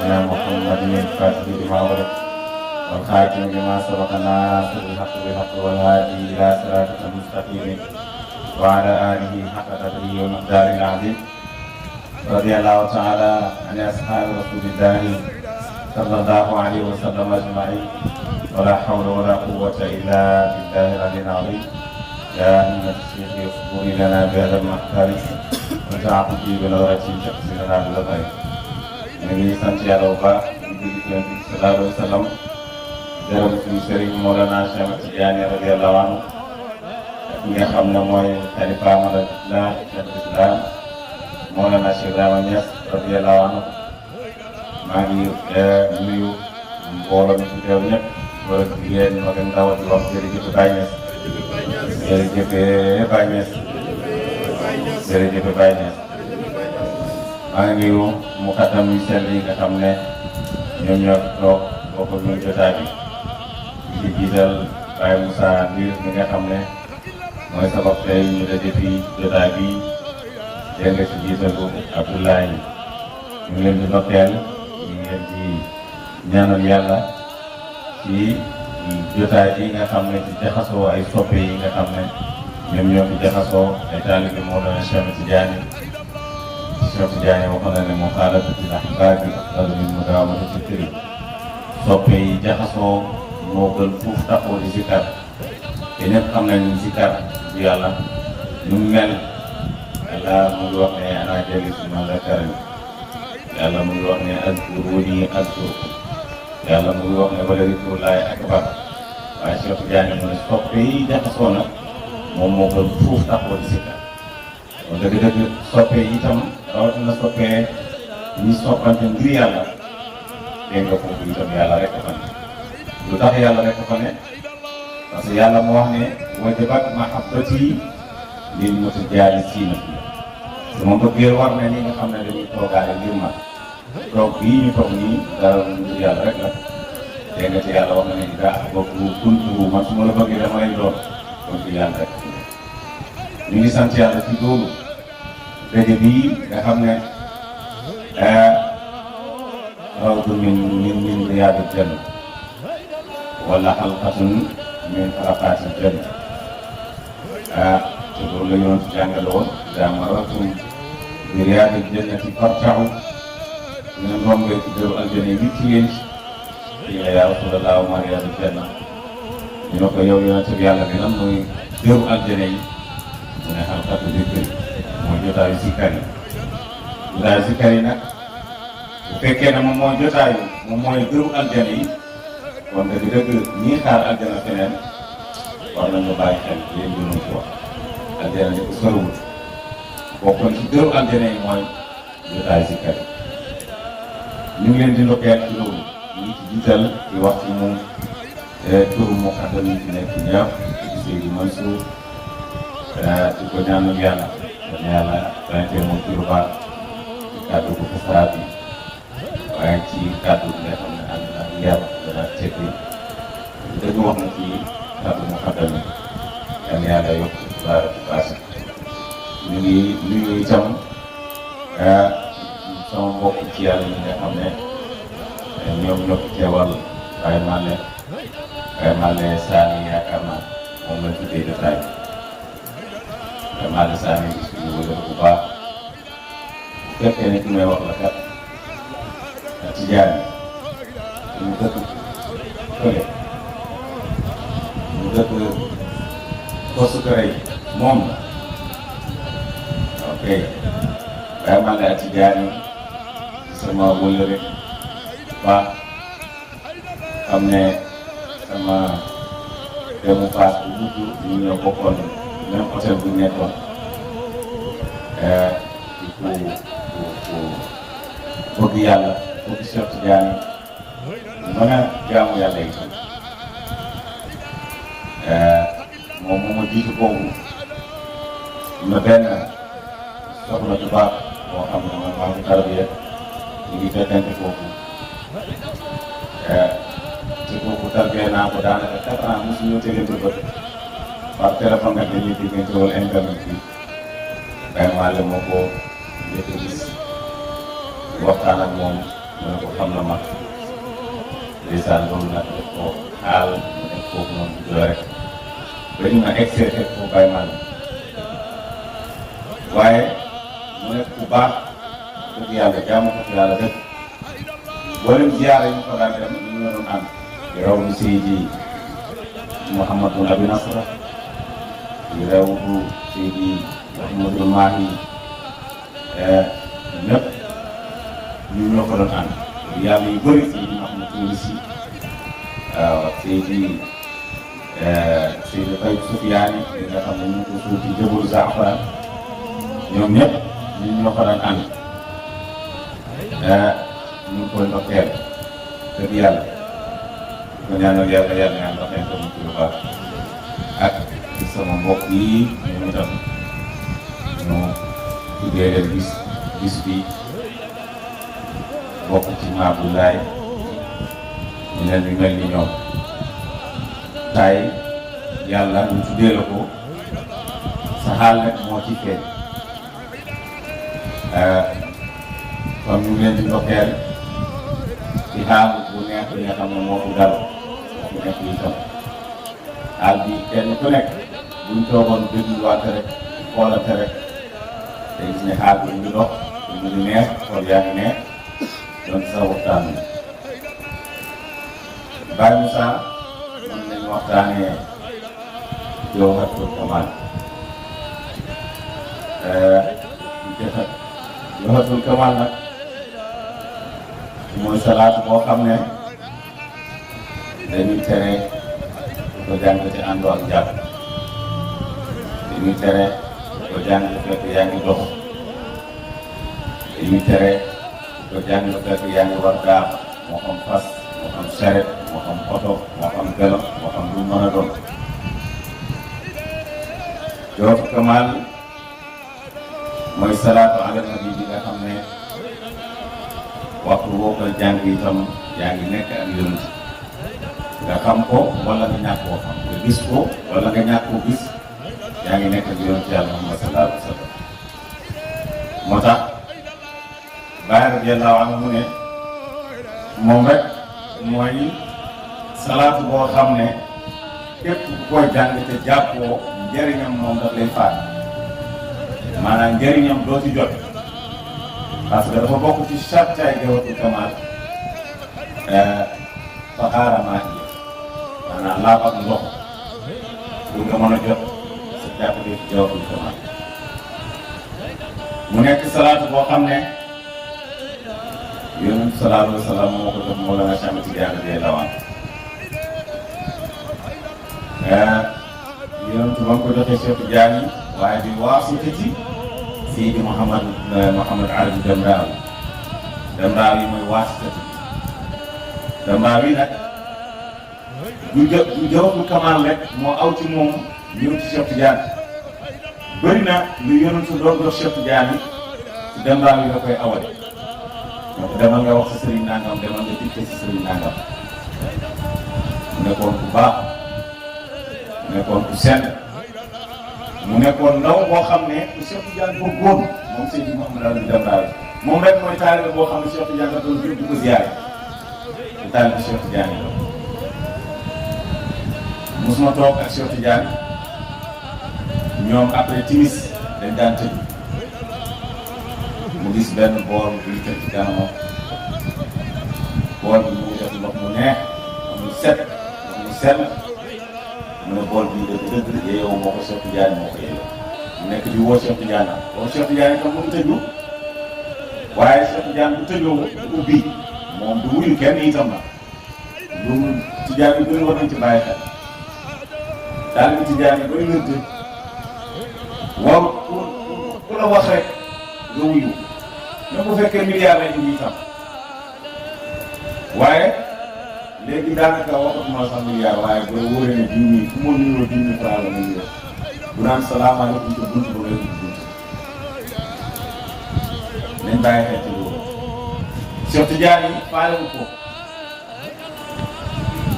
سيدنا محمد الفاتح لما ولد والخاتم لما سبق ناصر الحق بالحق والهادي إلى صراطك المستقيم وعلى آله حق قدره ومقداره العظيم. رضي الله تعالى عن أصحاب رسول الله صلى الله عليه وسلم أجمعين ولا حول ولا قوة إلا بالله العلي العظيم. يا أئمة الشيخ اصبر لنا بهذا المحضر وتعطي بنظرة تقصي لنا بالغير. نبي sant Yàlla bu baax di julli ci Yonent bi sallallahu alayhi wa sallam gërëm suñu sëriñ Mawlana Cheikh Ahmad Tidiane radiyallahu anhu ak ñi nga xam ne mooy xalifa Ahmadullah Cheikh Islam Mawlana Cheikh Ibrahima Niass radiyallahu anhu. maa ngi nuyu mbooloo mi fi teew ñëpp góor ak jigéen mag ak ndaw di wax jërëjëf Baye Niass jërëjëf Baye Niass jërëjëf Baye Niass. maa ngi nuyu muqaddam yu sell yi nga xam ne ñoom ñoo toog bokk ak ñun jotaay bi di ci jiital Baye Moussa Ndir mi nga xam ne mooy sabab tey ñu daje fii jotaay bi dégg nga ci jiitalu Abdoulaye ñu ngi leen di ndokkeel ñu ngi leen di ñaanal yàlla ci jotaay bi nga xam ne ci jaxasoo ay soppe yi nga xam ne ñoom ñoo fi jaxasoo ay taalibe moo doon Cheikh Tidiane. Cheikh Tidiane waxoon na ne moo xaalatatil ahbaabi afdalu min mudaawamati zikri. soppe yi jaxasoo moo gën fuuf taxoo di zikar te ñëpp xam nañ ni zikar bu yàlla nu mu mel. yàlla mu ngi wax ne ana jalisu man zakarani. yàlla mu ngi wax ne azkuruni azkurkum. yàlla mu ngi wax ne wala zikrullaahi akbar. waaye Cheikh Tidiane mu ne soppe yi jaxasoo na moom moo gën fuuf taxoo di zikar. kon dëgg-dëgg soppe yi itam rawatina soppe ñi soppante ngir yàlla dégg nga foofu itam yàlla rek fa ne. lu tax yàlla rek fa ne parce que yàlla moo wax ne wajabat mahabbati lil mutajaalisiina su ma bëggee war ne ni nga xam ne dañuy toogaale ngir ma toog bii ñu toog nii dara ngir yàlla rek la. dégg nga ci yàlla wax na ne daa bokk kuntu man su ma la bëggee dama lay doon kon ci yàlla rek ñu ngi sant yàlla ci loolu daje bii nga xam ne rawdu min riyaadil janna wala xalqatun min xalaqaatil janna te loolu la yoon ci jàngale woon daa marartum bi riyaadil jannati farta'u ñu ne ndombee ci dëru aljana yi ci ngeen ci la yaa rasulallah wa ma riyaadil janna ñu ne ko yow yonent bi yàlla bi lan mooy dëru aljana yi mu ne xalqatu zikri mooy jotaayu sikkar yi. jotaayu sikkar yi nag bu fekkee ne moom mooy jotaayu moom mooy dëru aljana yi kon dëgg-dëgg ñii xaar aljana feneen war nañu bàyyi xel yéen ñu ko wax aljana ni ko soriwul bokkoon ci dëru aljana yi mooy jotaayu sikkar yi. ñu ngi leen di ndokkeel ci loolu ñu ngi ci jiital di wax ci moom turu muqaddam yi fi nekk ñëpp di Seydi Mansour di ko ñaanal yàlla kon yàlla bàyyi moom ci lu baax ci kàddu bu fasaad bi waaye ci kàddu bi nga xam ne ànd na yar dana teggi dëgg wax na ci kàddu muqaddam yi yan yàlla yokk baara ci baasi. ñu ngi nuyu itam sama mbokk ci yàlla yi nga xam ne ñoom ñoo fi teewal Baye Malle Sani yaakaar naa moom la tuddee jotaay bi. Malle Sani gis nga wële bu baax bu fekkee ne ki may wax la kat Tidiane ñu dëkk fële ñu dëkk poste kër yi moom la ok Baye Malle ak Tidiane sama wële baax xam ne sama demu paas bu gudd ñu ñoo bokkoon même hôtel bu nekkoon di ko bëgg yàlla bëgg Cheikh Tidiane mën a jaamu yàlla yi moom moo ma jiitu boobu am na benn soxla bu baax boo xam ne moom maa ngi tarbiya ñu ngi fekkante foofu te kooku tarbiya naa ko daanaka 4 ans mosu ñu tegante bët par téléphone nag dañuy diggante wala internet bi Baye Malle moo ko njëkk a gis waxtaan ak moom mu ne ko xam na ma ndeysaan loolu nag def ko xaal mu nekk foofu noonu du rek ba ñu ma excès fekk foofu Baye Malick waaye mu nekk ku baax dëgg yàlla jaamu ko yàlla dëgg boolem ziyaara yi ñu ko daan dem ñu la doon ànd di raw ni Seydi Mouhamadou Abi Nasra di raw bu Seydi Mouhamadou Mahi ñëpp ñu ñoo ko doon ànd yàlla yu bëri Seydi Mouhamadou Tourisi waaw Seydi Faye Soufiane yi nga xam ne ñu ngi ko suuf ci jëbul Zaafran ñoom ñëpp ñu ñoo ko daan ànd ñu ngi koy ndokkeel dëgg yàlla ko ñaanal yàlla yàlla ñaan ndokkeel ko mu ci lu baax ak sama mbokk yi ñoom itam ñu tuddee leen bis bi bokk ci Maabulaay ñu leen di mel ni ñoom tay yàlla ñu tuddee la ko sa xaal nag moo ci feeñ kon ñu ngi leen di ndokkeel ci xaal bu neex li nga xam ne moo ko dal moo ko nekk itam xaal bi kenn ku nekk buñ toogoon dégluwaate rek xoolante rek te gis ne xaal bi ñu dox ñu ngi neex xool yaa ngi neex doon sa waxtaan bi Baye Moussa mën nañu waxtaanee Jawharatul Kamal Jawharatul Kamal nag mooy salaatu boo xam ne dañuy tere ko jàng ci àndoo ak jàpp dañuy tere ko jàng fekk yaa ngi dox dañuy tere ko jàng fekk yaa ngi war gaar moo xam fas moo xam saret moo xam oto moo xam vélo moo xam lu mën a doon Jawharatul Kamal mooy salaatu ala nabi bi nga xam ne waxtu boo koy jàng itam yaa ngi nekk ak yonent nga xam ko wala nga ñàkk koo xam nga gis ko wala nga ñàkk koo gis yaa ngi nekk ak yonent yàlla Muhammad sallallahu alayhi wa sallam moo tax Baye radiyallahu anhu mu ne moom rek mooy salaatu boo xam ne képp ku koy jàng te jàppoo njëriñam moom daf lay faat maanaam njëriñam doo ci jot parce que dafa bokk ci sartaay Jawharatul Kamal faxaara maa yi maanaam laab ak ndox pour nga mën a jot sa jàppale ci Jawharatul Kamal mu nekk salaatu boo xam ne Yonent sallallahu alayhi wa sallam moo ko jox Mawlana Cheikh Ahmed Tidiane radiyallahu anhu Yonent ba mu ko joxee Cheikh Tidiane waaye di waasitati Seydi Mouhamad Arabi Damraawi mooy waasitati Damraawi nag du Jawharatul Kamal rek moo aw ci moom ñëw ci Cheikh Tidiane bëri na lu Yonent doon jox Cheikh Tidiane ci Damraawi la koy awale donc demal nga wax sa sëriñ nangam demal nga dicté sa sëriñ nangam mu nekkoon ku baax mu nekkoon ku sell mu nekkoon ndaw boo xam ne Cheikh Tidiane bëggoon moom Seydi Mouhamad Arabi Damraawi moom rek mooy taalibe boo xam ne Cheikh Tidiane da doon jël di ko ziyaare te taalibe Cheikh Tidiane yi la mosuma toog ak Cheikh Tidiane ñoom après timis dañ daan tëj mu gis benn bool bu ñu teg ci kanamam bool bi mu ngi def ndox mu neex mu set mu sell mu ne bool bii dëgg yow moo ko Cheikh Tidiane moo ko yeyoo mu nekk di woo Cheikh Tidiane boobu Cheikh Tidiane itam mu ngi tëjlu waaye Cheikh Tidiane bu tëjloo du ubbi moom du wuyu kenn itam na lu Tidiane yi bëri war nañ ci bàyyi xel daal bi Tidiane yi bëri lënt waaw ku la wax rek nga wuyu même bu fekkee milliard lañ indi itam waaye léegi daanaka waxatuma sax milliard waaye boo wóoree ne junni fu ma nuyoo junni franc la muy yor bu naan salaamaaleykum te buntu ba ngay ubbi nañ bàyyi xel ci loolu. Cheikh Tidiane yi faale wu ko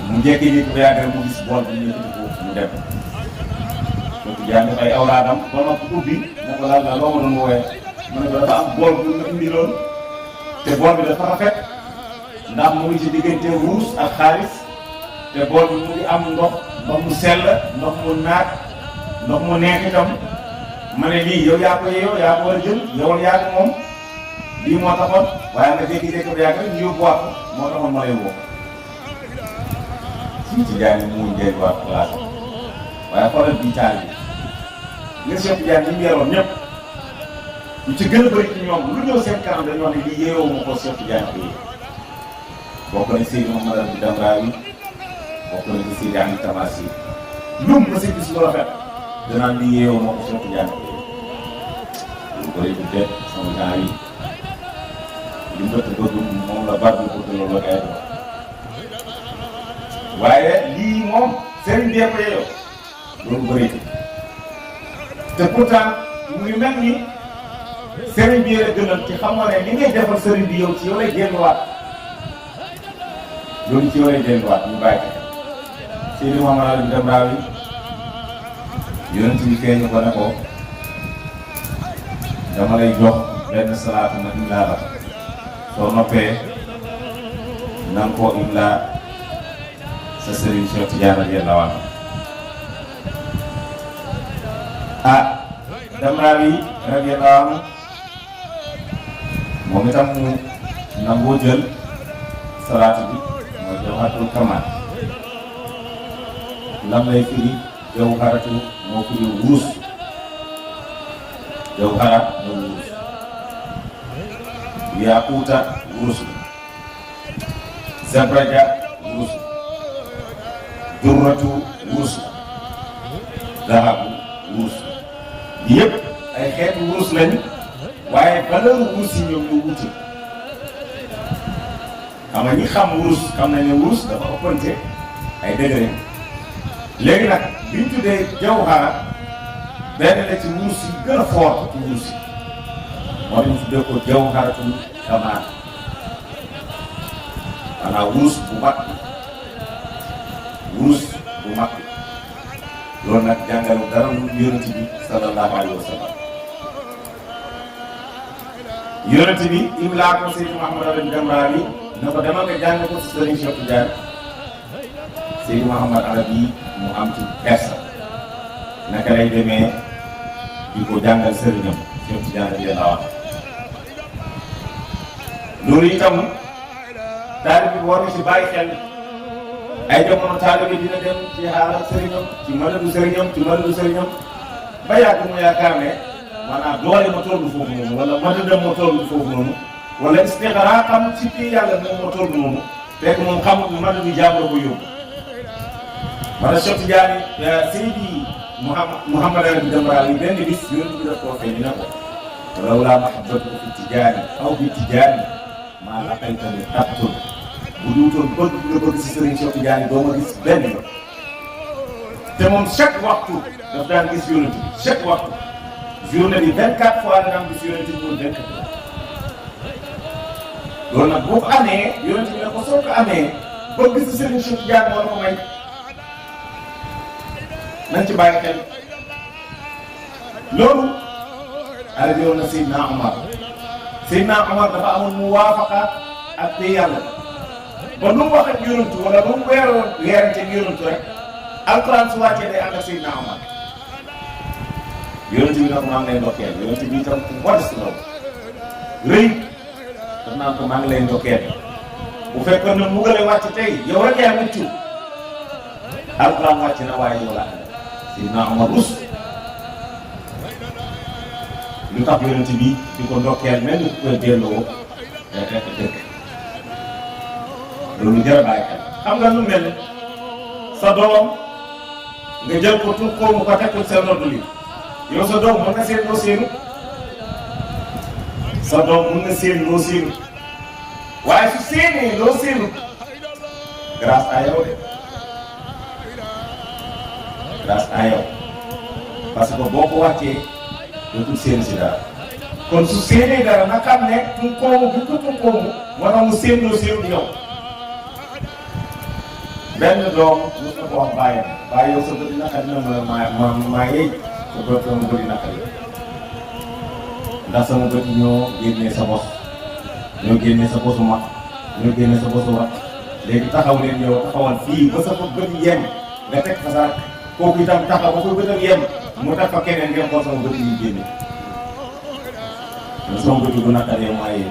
mu jékki-jékki ba yàgg rek mu gis bool bi ñu yëkkati ko mu dem Cheikh Tidiane dafay awraadam ba noppi ubbi ne ko laal la loo ma doon woowee mu ne ko dafa am bool bu nga indi loolu te bool bi dafa rafet ndax mu ngi ci diggante wurus ak xaalis te bool bi mu ngi am ndox mu sell ndox mu naat ndox mu neex itam ma ne lii yow yaa ko yeeyoo yaa ko war a jël yow yaa ko moom lii moo taxoon waaye nga jékki-jékki ba yàgg rek ñu yóbbuwaat ko moo taxoon ma lay woo suñu ci jaay mu ngi delluwaat place waaye xoolal bii taal bi nga Cheikh Tidiane ñi mu yaroon ñëpp ñu ci gën a bëri ci ñoom lu ñëw seen kanam dañu wax ne lii yeewoo ma ko Cheikh Tidiane ko yee bokk nañ Seydou Mouhamadou bi Damraawi bokk nañ ci Seydi Ali Tamasi lum ma si gis lu rafet danaan lii yeewoo ma ko Cheikh Tidiane ko yee lu bëri bu teg sama temps yi li mbëtt bëgg moom la bar bi bëgg loolu la kay doon waaye lii moom sëriñ bee ko yeeyoo loolu bëri te pourtant mu ngi mel ni sëriñ bi la gënal ci xamoo ne li ngay defal sëriñ bi yow ci yow lay delluwaat loolu ci yow lay delluwaat ñu bàyyi ko Seydi Mouhamadou bi Damraawi yonent bi feeñu ko ne ko dama lay jox benn salaatu na imlaa la soo noppee na nga koo imlaa sa sëriñ Cheikh Tidiane radiyallahu anhu Damraawi radiyallahu anhu moom itam mu nangoo jël salaatu bi mooy jawharatul kamal lam lay firi jawharatu moo firi wurus jawhara mooy wurus yaaquuta wurus zabraja wurus durratu wurus dahabu wurus yëpp ay xeetu wurus lañ waaye valeur wurus yi ñoom ñu wuute xam nga ñi xam wurus xam nañ ne wurus dafa ëppante ay degré léegi nag biñ tuddee jawhara benn la ci wurus yi gën a fort ci wurus yi moo tax ñu tuddee ko jawharatul kamal maanaam wurus bu mag wurus bu mag loolu nag jàngalu dara lu yonent bi sallallahu alayhi wa sallam yonent bi imlaa ko Seydi Mouhamadou bi Damraawi na ko demal nga jàng ko si Sëriñ Cheikh Tidiane Seydi Mouhamadou Arabi mu am ci kersa naka lay demee di ko jàngal sëriñam Cheikh Tidiane radiyallahu anhu loolu itam taalib bi war na si bàyyi xel ay jamono taalibe dina dem ci xaaral sëriñam ci madadu sëriñam ba yàgg mu yaakaar ne maanaam doole ma toll foofu noonu wala madadam ma toll foofu noonu wala istixara xam ci kii yàlla moom ma toll noonu fekk moom xamul madadu jàmbur ko yóbbu. maanaam Cheikh Tidiane Seydi Mouhamadou bi Damraawi benn bis yonent bi daf koo feeñ ne ko lawlaa mahabbatuka fi Tijaani aw bi Tijaani maa laqaytani qattu bu duutoon bëgg nga bëgg si Sëriñ Cheikh Tidiane doo ma gis benn yoon te moom chaque waxtu daf daan gis yonent bi chaque waxtu journée bi 24 fois da daan gis yonent bi moom 24 heures loolu nag boo ko amee yonent bi ne ko soo ko amee bëgg si Sëriñ Cheikh Tidiane war ko may nañ ci bàyyi xel loolu arrivé woon na Seydina Omar dafa amoon mu waafaqa ak te yàlla ba lu mu wax ak yonantu wala lu mu weerante ak yonantu rek alquran su wàccee day ànd ak Seydina Omar yonantu bi nag maa ngi lay ndokkeel yonantu bi itam ku modeste la rëy daf naan ko maa ngi lay ndokkeel bu fekkoon ne mu gële wàcc tey yow rek yaa mucc alquran wàcc na waaye yow la ànd Seydina Omar rus lu tax yonent bi di ko ndokkeel mel ni ku koy delloo dëkk loolu jar a bàyyi xel xam nga lu mel sa doom nga jël ko tur koomu ko teg ko seen noddu li yow sa doom mën nga seen loo séenu sa doom mën nga seen loo séenu waaye su séenee loo séenu grâce à yow de grâce à yow parce que boo ko wàccee dootul séen si dara kon su séenee dara na xam ne tunkoomu bu ko tunkoomu moo tax mu séenloo séenu yow benn doom mos na ko wax bàyyi bàyyi yow sa bët naqari na mu ne maa yey sa bët sama bët naqari ndax sama bët ñoo génnee sa bos ñoo génnee sa bosu mag ñu génne sa bosu wax léegi taxaw leen yow taxawal fii ba sa bët yem nga teg fa sax kooku itam taxaw ba fa bëtam yem mu teg fa keneen ngeen xool sama bët yi génne sama bët yi bu naqaree mooy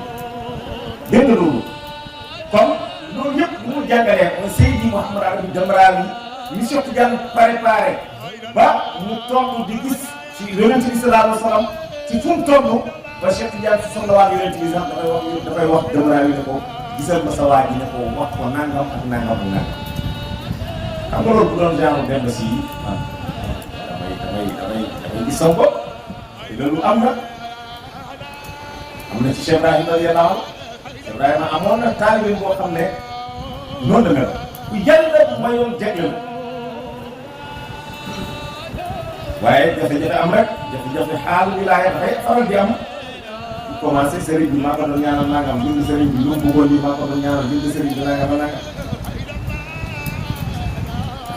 dégg loolu kon loolu yëpp bu mu jàngalee mooy Seydi Mouhamed Arabi Damrawi yi Cheikh Tidiane préparé ba mu toll di gis ci Yonent bi sallallahu alayhi wa sallam ci fu mu toll ba Cheikh Tidiane si soxla waa Yonent bi sax dafay wax Damrawi ne ko gisal ma sa waa ji ne ko wax ko nangam ak nangam ak nangam xam nga loolu bu doon genre dem ba si damay gis sama bopp te loolu am na ci Cheikh Ibrahima radiyallahu anhu Cheikh Ibrahima amoon na taalibe boo xam ne noonu la mel ku yàlla mayoon jagleel waaye jafe-jafe am rek jafe-jafe xaalu wilaaya dafay faral di am bu commencé sëriñ bi maa ko doon ñaanal nangam bind sëriñ bi lu mu bëggoon nii maa ko doon ñaanal bind sëriñ bi nangam ak nangam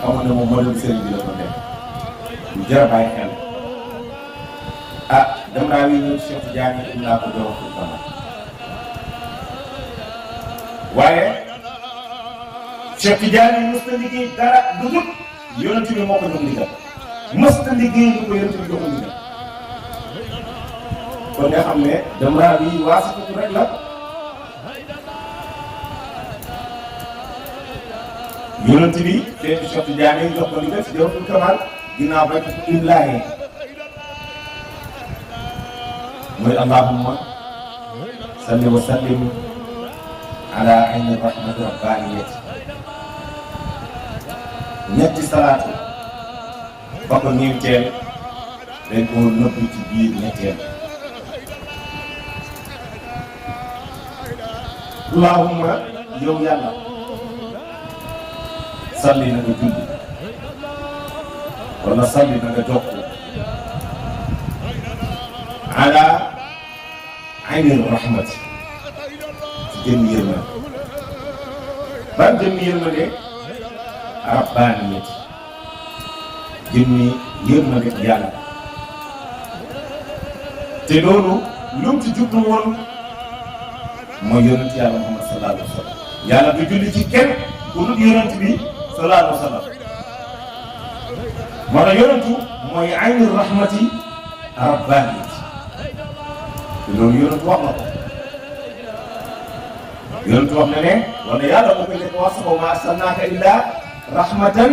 xamoon ne moom modèle sëriñ bi la ko def lu jar a bàyyi xel ah dem naa wi ñëw Cheikh Tidiane yi laa ko jox pour kama waaye Cheikh Tidiane yi mës na liggéey dara lu dul Yonent bi moo ko jox ndigal mës na liggéey lu ko Yonent bi jox ndigal kon nga xam ne dem naa wi waasitatu rek la Yonent bi feetu Cheikh Tidiane yi jox ko ndigal si Jawharatul Kamal ginnaaw ba ko imlaaye mooy allahumma salli wa sallim ala ayni rahmati rabbaniyati ñetti salaatu ba ko ñeenteel dañ koo nëbbu ci biir ñetteel allahumma yow yàlla salli na nga julli wala salli na nga jokk ala ayni rahmati ci jëmm yërmande ban jëmm yërmande rabbaniyati jëmmi yërmande yàlla te loolu lu mu ci jublu woon mooy yonent yàlla Muhammad sallallahu alayhi wa sallam yàlla du julli ci kenn ku dul yonent bi sallallahu alayhi wa sallam moo tax yonentu mooy ayni rahmati rabbaniyati te loolu yonentu wax na ko yonentu wax na ne wala yàlla moo koy def wax sa ko ma arsalnaaka illa rahmatan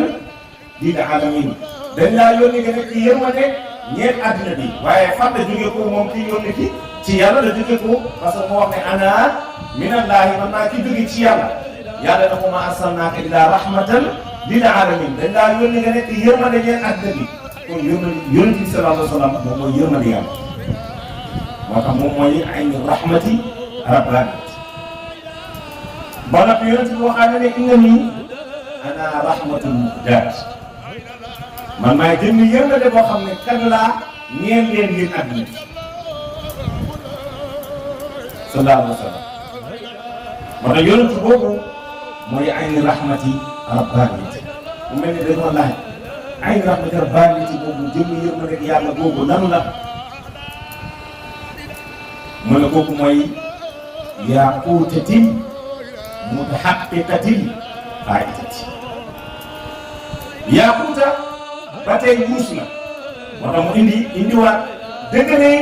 lil alamin dañ laa yónni nga nekk yërmande ñeent àddina bi waaye fan la jógee ko moom kii yónni ki ci yàlla la jógee ko parce que moo wax ne ana minallahi man naa ki jóge ci yàlla yàlla na ko ma arsalnaaka illa rahmatan lil alamin dañ laa yónni nga nekk yërmande ñeent àddina bi kon yonent bi sallallahu alayhi wa sallam moom mooy yërmande yàlla moo tax moom mooy ayni rahmati rabbaniyati ba nag yonent bi waxaat ne innani ana rahmatul muhdaat man maay jënd yërmande boo xam ne kan laa ñeen leen yéen àddina bi sallallahu alayhi wa sallam moo tax yonent boobu mooy ayni rahmati rabbaniyati mu mel ni dañoo laaj ayni rahmati rabbaniyati boobu jënd yërmande yàlla boobu lan la mu ne kooku mooy yaquutatin mutahaqiqatin faa'idati yaquuta ba tey muus la moo tax mu indiwaat dëgg ne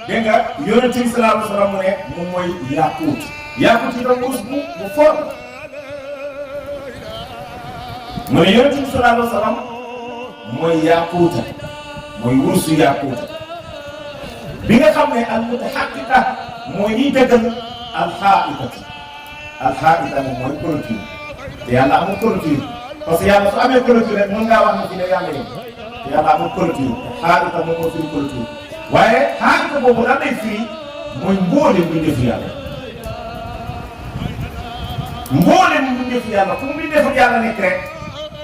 dégg nga yonent bi sallallahu alayhi wa sallam mu ne moom mooy yaquut yaquut yi doon muus bu fort mu ne yonent bi sallallahu alayhi wa sallam mooy yaquuta mooy wurusu yaquuta bi nga xam ne al mutahaqiqa mooy ñiy dëggal alxaaiqati alxaaiqa moom mooy clôture te yàlla amul clôture parce que yàlla su amee clôture rek mën ngaa wax ne fi ne yàlla yem te yàlla amul clôture te xaaiqa moom moo firi clôture waaye xaaiqa boobu lan lay firi mooy mboolem mbindeefu yàlla mboolem mbindeefu yàlla fu mbindeefu yàlla nekk rek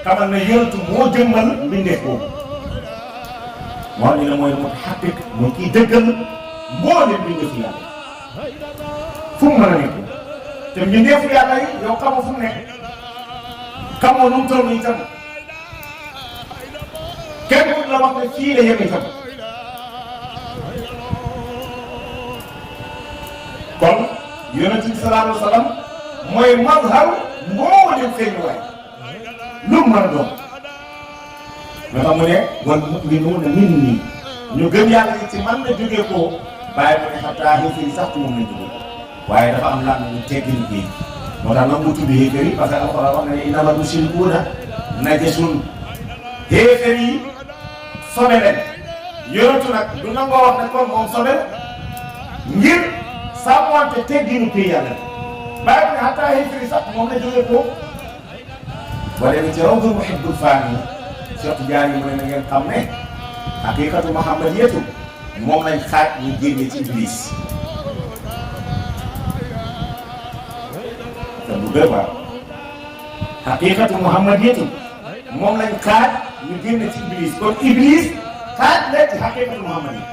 xamal ne yonent moo jëmmal mbindeef boobu moo ñu ne mooy mutahaqiq mooy kiy dëggal mboolem mbindeefu yàlla fu mu mën a nekk te mbindeefu yàlla yi yow xamoo fu mu nekk xamoo nu mu toll itam kenn ku la wax ne fii la yem itam kon yonent bi sallallahu alayhi wa sallam mooy mazharu mboolem feeñuwaay lu mu mën a doon. nga xam mu ne wal mu'minuuna minnii ñu gëm yàlla ci man la jógee ko bàyyi mu ne xataa xéeféer yi sax ci moom lañ jógee waaye dafa am lan ñu teggi liggéey moo tax nag mu tudd xéeféer yi parce que alxuraan wax na ne innamal mushrikuuna najasun xéeféer yi sobe leen yonentu nag du nangoo wax ne kon moom sobe ngir sàmmante tegginu pay yàlla bàyyi mu ne xataa xéeféer yi sax moom la jógee ko wala ni ci rawdul muhibbul faani Cheikh Tidiane mu ne na ngeen xam ne haqiqatu muhammadiyatu moom lañ xaaj ñu génne ci iblis te bu dee ba haqiqatu muhammadiyatu moom lañ xaaj ñu génne ci iblis kon iblis xaaj la ci haqiqatu muhammadiyatu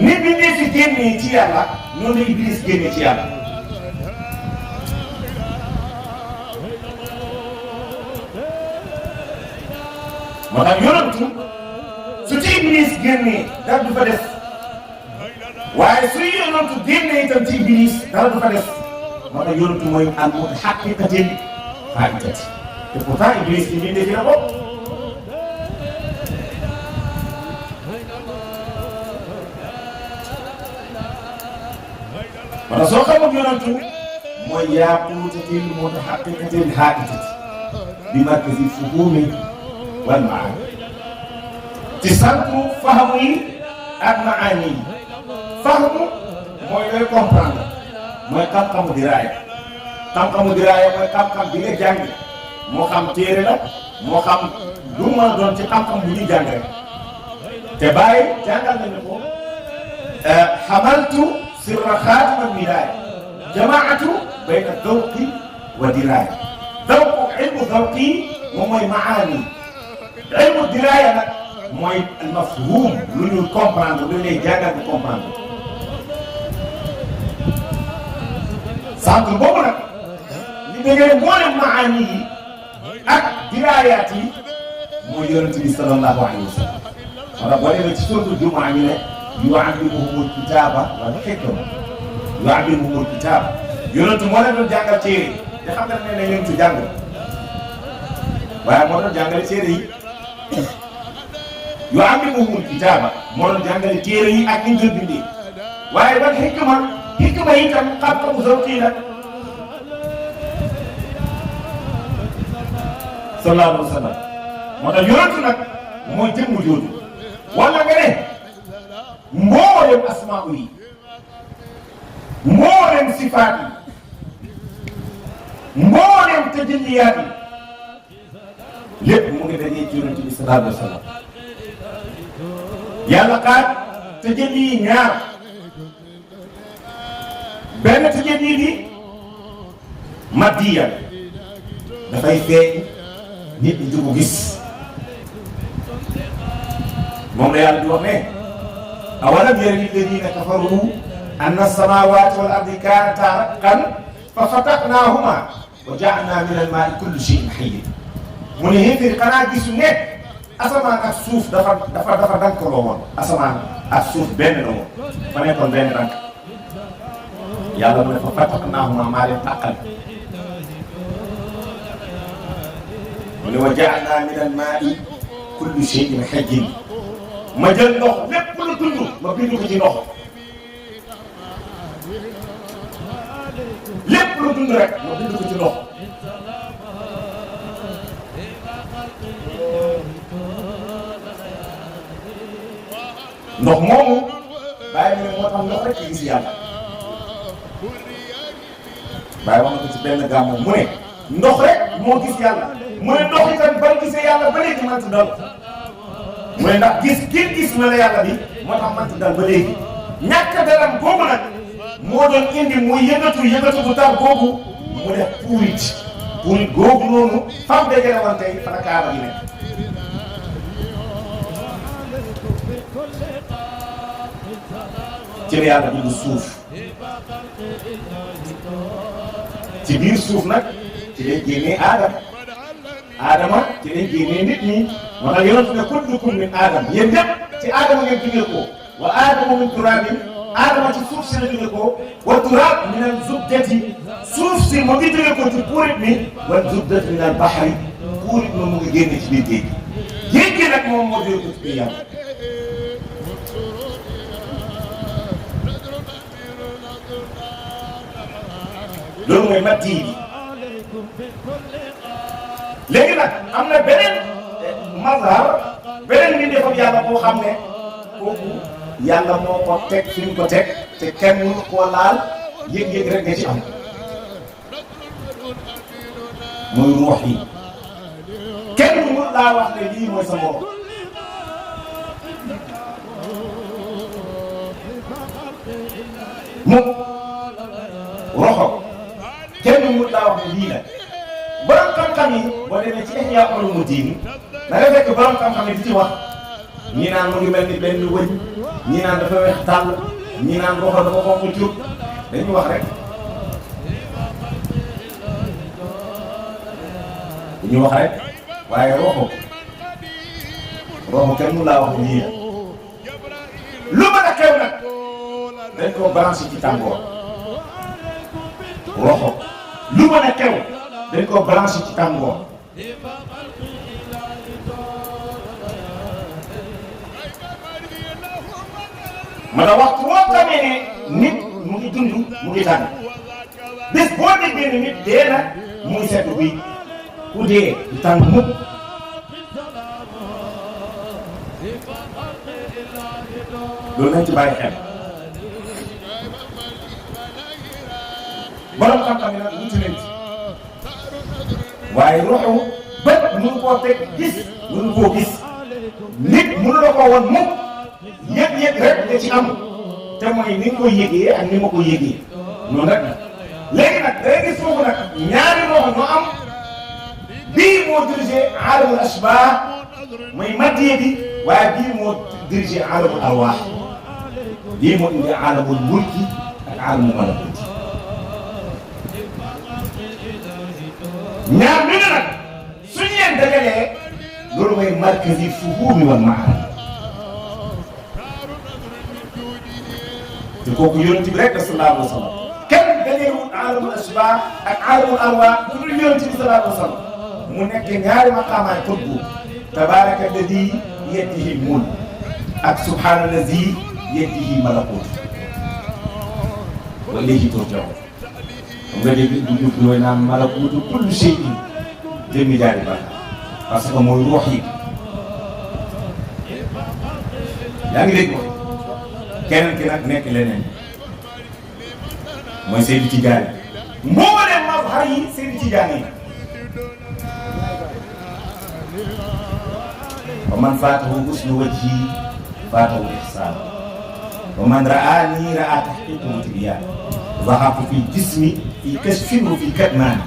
ni bindee fi génnee ci yàlla noonu la iblis génnee ci yàlla. moo tax yonantu su ci iblis génnee dara du fa def waaye su yonantu génnee itam ci iblis dara du fa def moo tax yonantu mooy al mutahaqiqatil faa'itati te pourtant iblis ci bindee fi la bokk. moo tax soo xamul yonantu mooy yaaqutatil mutahaqiqatil faa'itati bi markazi fuhumi wal maani ci centre fahamu yi ak maani yi fahamu mooy looy comprendre mooy xam-xamu diraaya xam-xamu diraaya mooy xam-xam bi nga jàng moo xam téere la moo xam lu mu mën a doon ci xam-xam bu ñuy jàng rek te bàyyi jàngal nañu ko xamaltu sirra xaatimal wilaaya jamaatu bayna dawqi wa diraaya dawqu ilmu dawqi moom mooy maani ilmu diraaya nag mooy mafhum lu ñu comprendre lu lay jàngal di comprendre centre boobu nag li déggee mboolem maani yi ak diraayaat yi mooy yonent bi sallallahu alayhi wa sallam. wala boo demee ci suratul Jumaa ñu ne yu'allimuhumul kitaaba wal hikma yu'allimuhumul kitaaba yonent moo leen doon jàngal téere te xam nga ne yonent jàng waaye moo doon jàngale téere yi. yu'allimuhumul kitaaba moo doon jàngale téere yi ak ni ñu koy bindee waaye ban hikma yi itam xam-xamu zawqi la sallallahu alayhi wa sallam moo tax yonent nag mooy jëmm jooju wala nga ne mboolem asmaa yi mboolem sifaat yi mboolem tajalliyaat yi lépp mu ngi dajee ci yonent bi sallallahu alayhi wa sallam yàlla xaaj tajalli yi ñaar benn tajalli bi maddiya dafay feeñ nit ñi di ko gis moom la yàlla di wax ne awalam yara alladina kafaru anna as-samawati wal ardi kanata ratqan fa fataqnahuma wa ja'alna min al-ma'i kulli shay'in hayy mu ne xéeféer xanaa gisu ne asamaan ak suuf dafa dankaloo woon asamaan ak suuf benn la woon fa nekkoon benn dank yàlla mu ne fa fataqnahuma maa leen tàqal mu ne wa ja'alna min al-ma'i kulli shay'in hayy ma jël ndox lépp lu dund ma bind ko ci ndox lépp lu dund rek ma bind ko ci ndox ndox moomu bàyyi mu ne moo tax ndox rek ci gis yàlla bàyyi wax na ko ci benn gàmmu mu ne ndox rek moo gis yàlla mu ne ndox itam ba gisee yàlla ba léegi man ci dal mu ne ndax gis na la yàlla bi moo tax man ci dal ba léegi ñàkk daram googu nag moo doon indi muy yëngatu bu tar googu mu def puurit googu noonu fam dajale woon tey fa la kaaba gi nekk ci la yàlla bindu suuf ci biir suuf nag ci lay génnee aadama ci lay génnee nit ñi moo tax yonent ne kullukum min aadama yéen ñëpp ci aadama ngeen jógee ko wa aadama min turaabin aadama ci suuf si la jógee ko wa turaab min al zubdati suuf si mu ngi jóge ko ci puurit mi wal zubdat min al bahri puurit mi mu ngi génne ci biir géej gi géej gi nag moom moo jóge ko ci biir yàlla loolu mooy matti bi léegi nag am na beneen mazhar beneen mbindeefam yàlla boo xam ne kooku yàlla moo ko teg fi mu ko teg te kenn mënu koo laal yëg-yëg rek nga ci am muy ruux yi kenn mënu laa wax ne lii mooy sa borom mu roxo kenn mënu laa wax ne lii la borom xam-xam yi boo demee ci Ihya Ulumuddin da nga fekk borom xam-xam yi di ci wax ñii naan mu ngi mel ni benn wëñ ñii naan dafa weex tàll ñii naan roxo dafa xonq cuub dañuy wax rek dañuy wax rek waaye roxo kenn mënu laa wax ne lii la lu mën a xew nag dañ koo branché ci tàngoor roxo lu mën a xew dañ koo branché ci tàngoor ma ne waxtu boo xamee ne nit mu ngi dund mu ngi tàng bés boo déggee ne nit dee na mu ngi seetlu bi ku dee du tàng mukk loolu nañ ci bàyyi xel borom xam-xam yi nag wuti nañ ci waaye roxu bët mënu koo teg gis mënu koo gis nit mënu la ko woon mukk yëg-yëg rek nga ci am te mooy ni nga koy yëgee ak ni ma ko yëgee noonu rek léegi nag day gis foofu nag ñaari roxo ñoo am bii moo dirigé alamul asbah mooy matiye bi waaye bii moo dirigé alamul arwaax bii moo indi alamul mulki ak alamul malakuti ñaar bi nag suñu leen dajalee loolu mooy markazi fuhumi wal maarif te kooku yonent bi rek sallallahu alayhi wa sallam kenn dajeewul alamul asbah ak alamul arwaax ku dul yonent bi sallallahu alayhi wa sallam mu nekk ñaari maqaamaay xutbu tabaraka alladi yadihi mulk ak subhana alladi yadihi malakut wa ilayhi turja'un nga dégg dugub bi naan malakutu kulli shay'in jëmmi jaari ba parce que mooy ruux yi yaa ngi dégg keneen ki nag nekk leneen mooy Seydi Tijaani mbooleem mazhar yi Seydi Tijaani yi wa man faatahu husnu wajhi faatahu ihsaan wa man ra'aani ra'a tahqiiqan wa tibyaan zahabtu fi jismi fi kashfin wa fi katmaan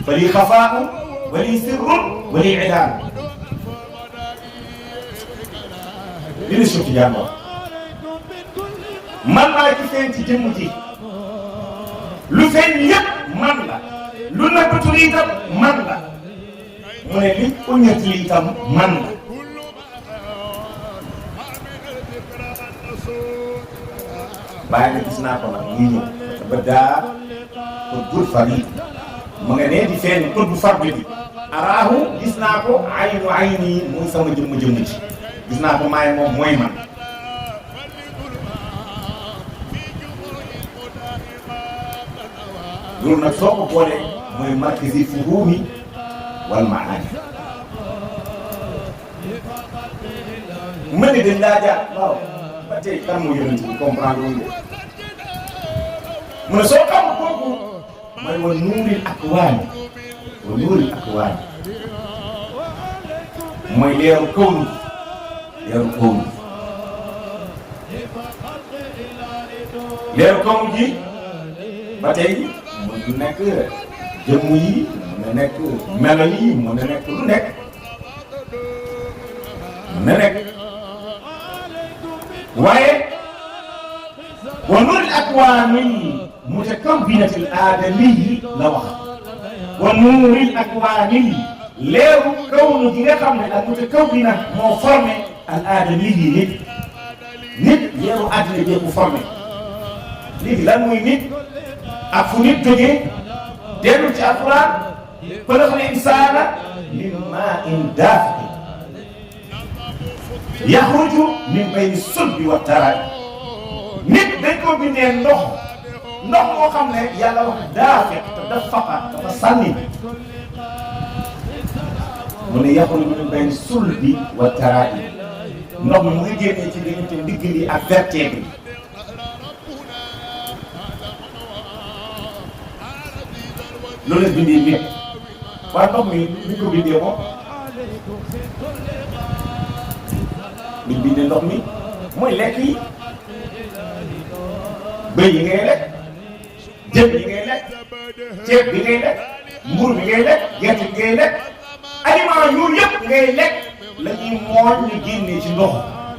fa li xafaa'un wa li sirrun wa li ilaan li la Cheikh Tidiane wax man maa ci feeñ ci jëmm ji lu feeñ yëpp man la lu nëbbatu li itam man la mu ne li uñat li itam man la bàyyi nga gis naa ko nag muy ñëw ba daa ko bul fari mu nga nee di feeñ ko du far bi araahu gis naa ko aynu ayni muy sama jëmm ci gis naa ko maay moom mooy man loolu nag soo ko boolee mooy markazi fuhumi wal maani mën ne dañ laa jaar waaw ba tey kan moo yonent bi comprendre wuñ mu ne soo xam kooku mooy wa nuuril akwaani mooy leeru kawnu leeru kawnu ji ba tey mën na nekk jëmm yi mën na nekk melo yi mën na nekk lu nekk mën na nekk waaye wa nuuril akwaani mutakawwinatil aadami la wax wa nuuril akwaani leeru kawnu gi nga xam ne ak mutakawwina moo formé al aadami yi nit leeru àddina bi mu formé léegi lan muy nit ak fu nit jógee dellu ci alquran xalaqal insaana min maa'in daafiq yaxruju min bayni sulbi wa taraa'ib nit dañ ko bindee ndox moo xam ne yàlla wax daafiq te dafa sànni mu ne yaxruju min bayni sulbi wa taraa'ib ndox mi mu ngi génnee ci diggante ndigg li ak vertèbre bi loolu la bindee nit waaye ndox mi ni ko bindee moom li bindee ndox mi mooy lekk yi bëy yi ngay lekk jën yi ngay lekk ceeb bi ngay lekk mburu bi ngay lekk gerte bi ngay lekk aliment yooyu yëpp ngay lekk la ñuy mooñ ñu génnee ci ndox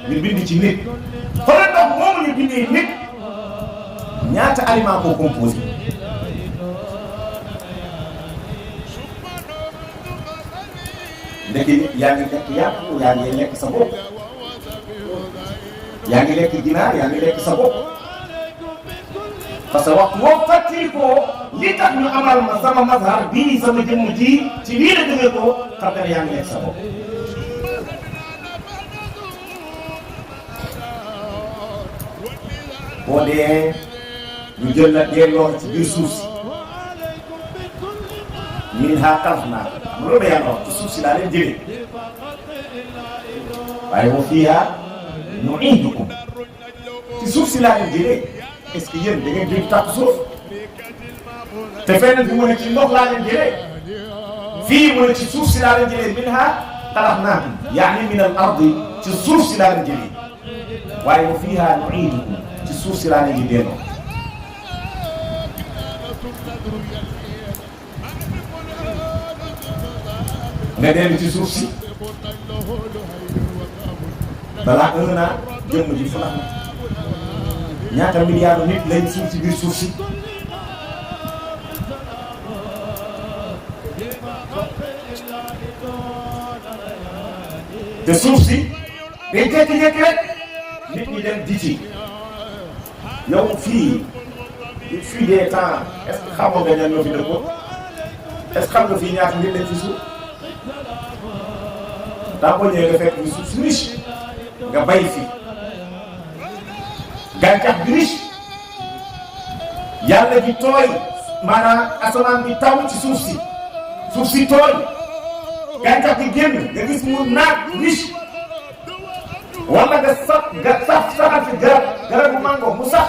ñu bind ci nit xoolal ndox moomu ñu bindee nit ñaata aliment koo composé ndeke nit yaa ngi lekk yàpp yaa ngi lekk sa bopp yaa ngi lekk ginaar yaa ngi lekk sa bopp parce que waxtu woo fàttali ko li tax ñu amal ma sama mazhar bii sama jëmm ji ci lii la jógee ko xam nga ne yaa ngi lekk sa bopp boo dee ñu jël la delloo ci biir suuf si minhaa xalaqnaakum xam loolu yàlla wax ci suuf si laa leen jëlee waaye wa fiihaa nu'iidukum ci suuf si laa leen jëlee est-ce que yéen da ngeen jël tàpp suuf te feneen bi mu ne ci ndox laa leen jëlee fii mu ne ci suuf si laa leen jëlee minhaa xalaqnaakum yaani min al-ardi ci suuf si laa leen jëlee waaye wa fiihaa nu'iidukum ci suuf si laa leen di delloo nga dellu ci suuf si balaa un an jëmm ji fu la ñaata milliards nit lañ suuf ci biir suuf si te suuf si day jékki-jékki rek nit ñi dem di ci yow fii fii des temps est-ce que xamoo nga ñan ñoo fi dëkkoon est-ce que xam nga fii ñaata nit lañ fi suuf daa ko ñëwee nga fekk ni suuf si riche nga bay fi gàncax bi riche yàlla bi tooy maanaam asamaan bi taw ci suuf si tooy gàncax bi génn nga gis mu naat riche wala nga saxal fi garabu mango mu sax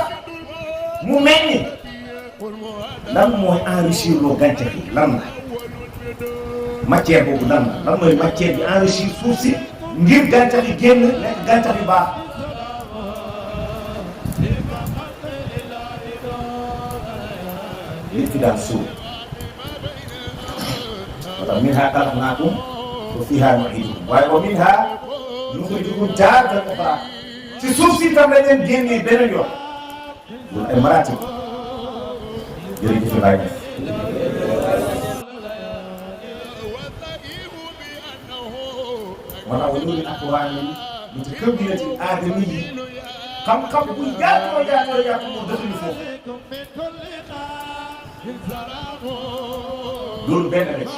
mu meññ lan mooy enrichir loo gàncax yi lan la matière boobu lan mooy matière bi enrichir suuf si ngir gàncax yi génn nekk gàncax yu baax nit ki daan suuf moo tax minhaa xalaqnaakum wa fiihaa nu'iidukum waaye wa minhaa nuxrijukum taaratan uxraa ci suuf si tam la leen génnee beneen yoon loolu ay maraatib jërëjëf Baye Niass moo tax wala ak waa yi ñu ci kër gi la ci aadama yi xam-xam bu yaatoo moo dëkkuñu foofu loolu benn la ci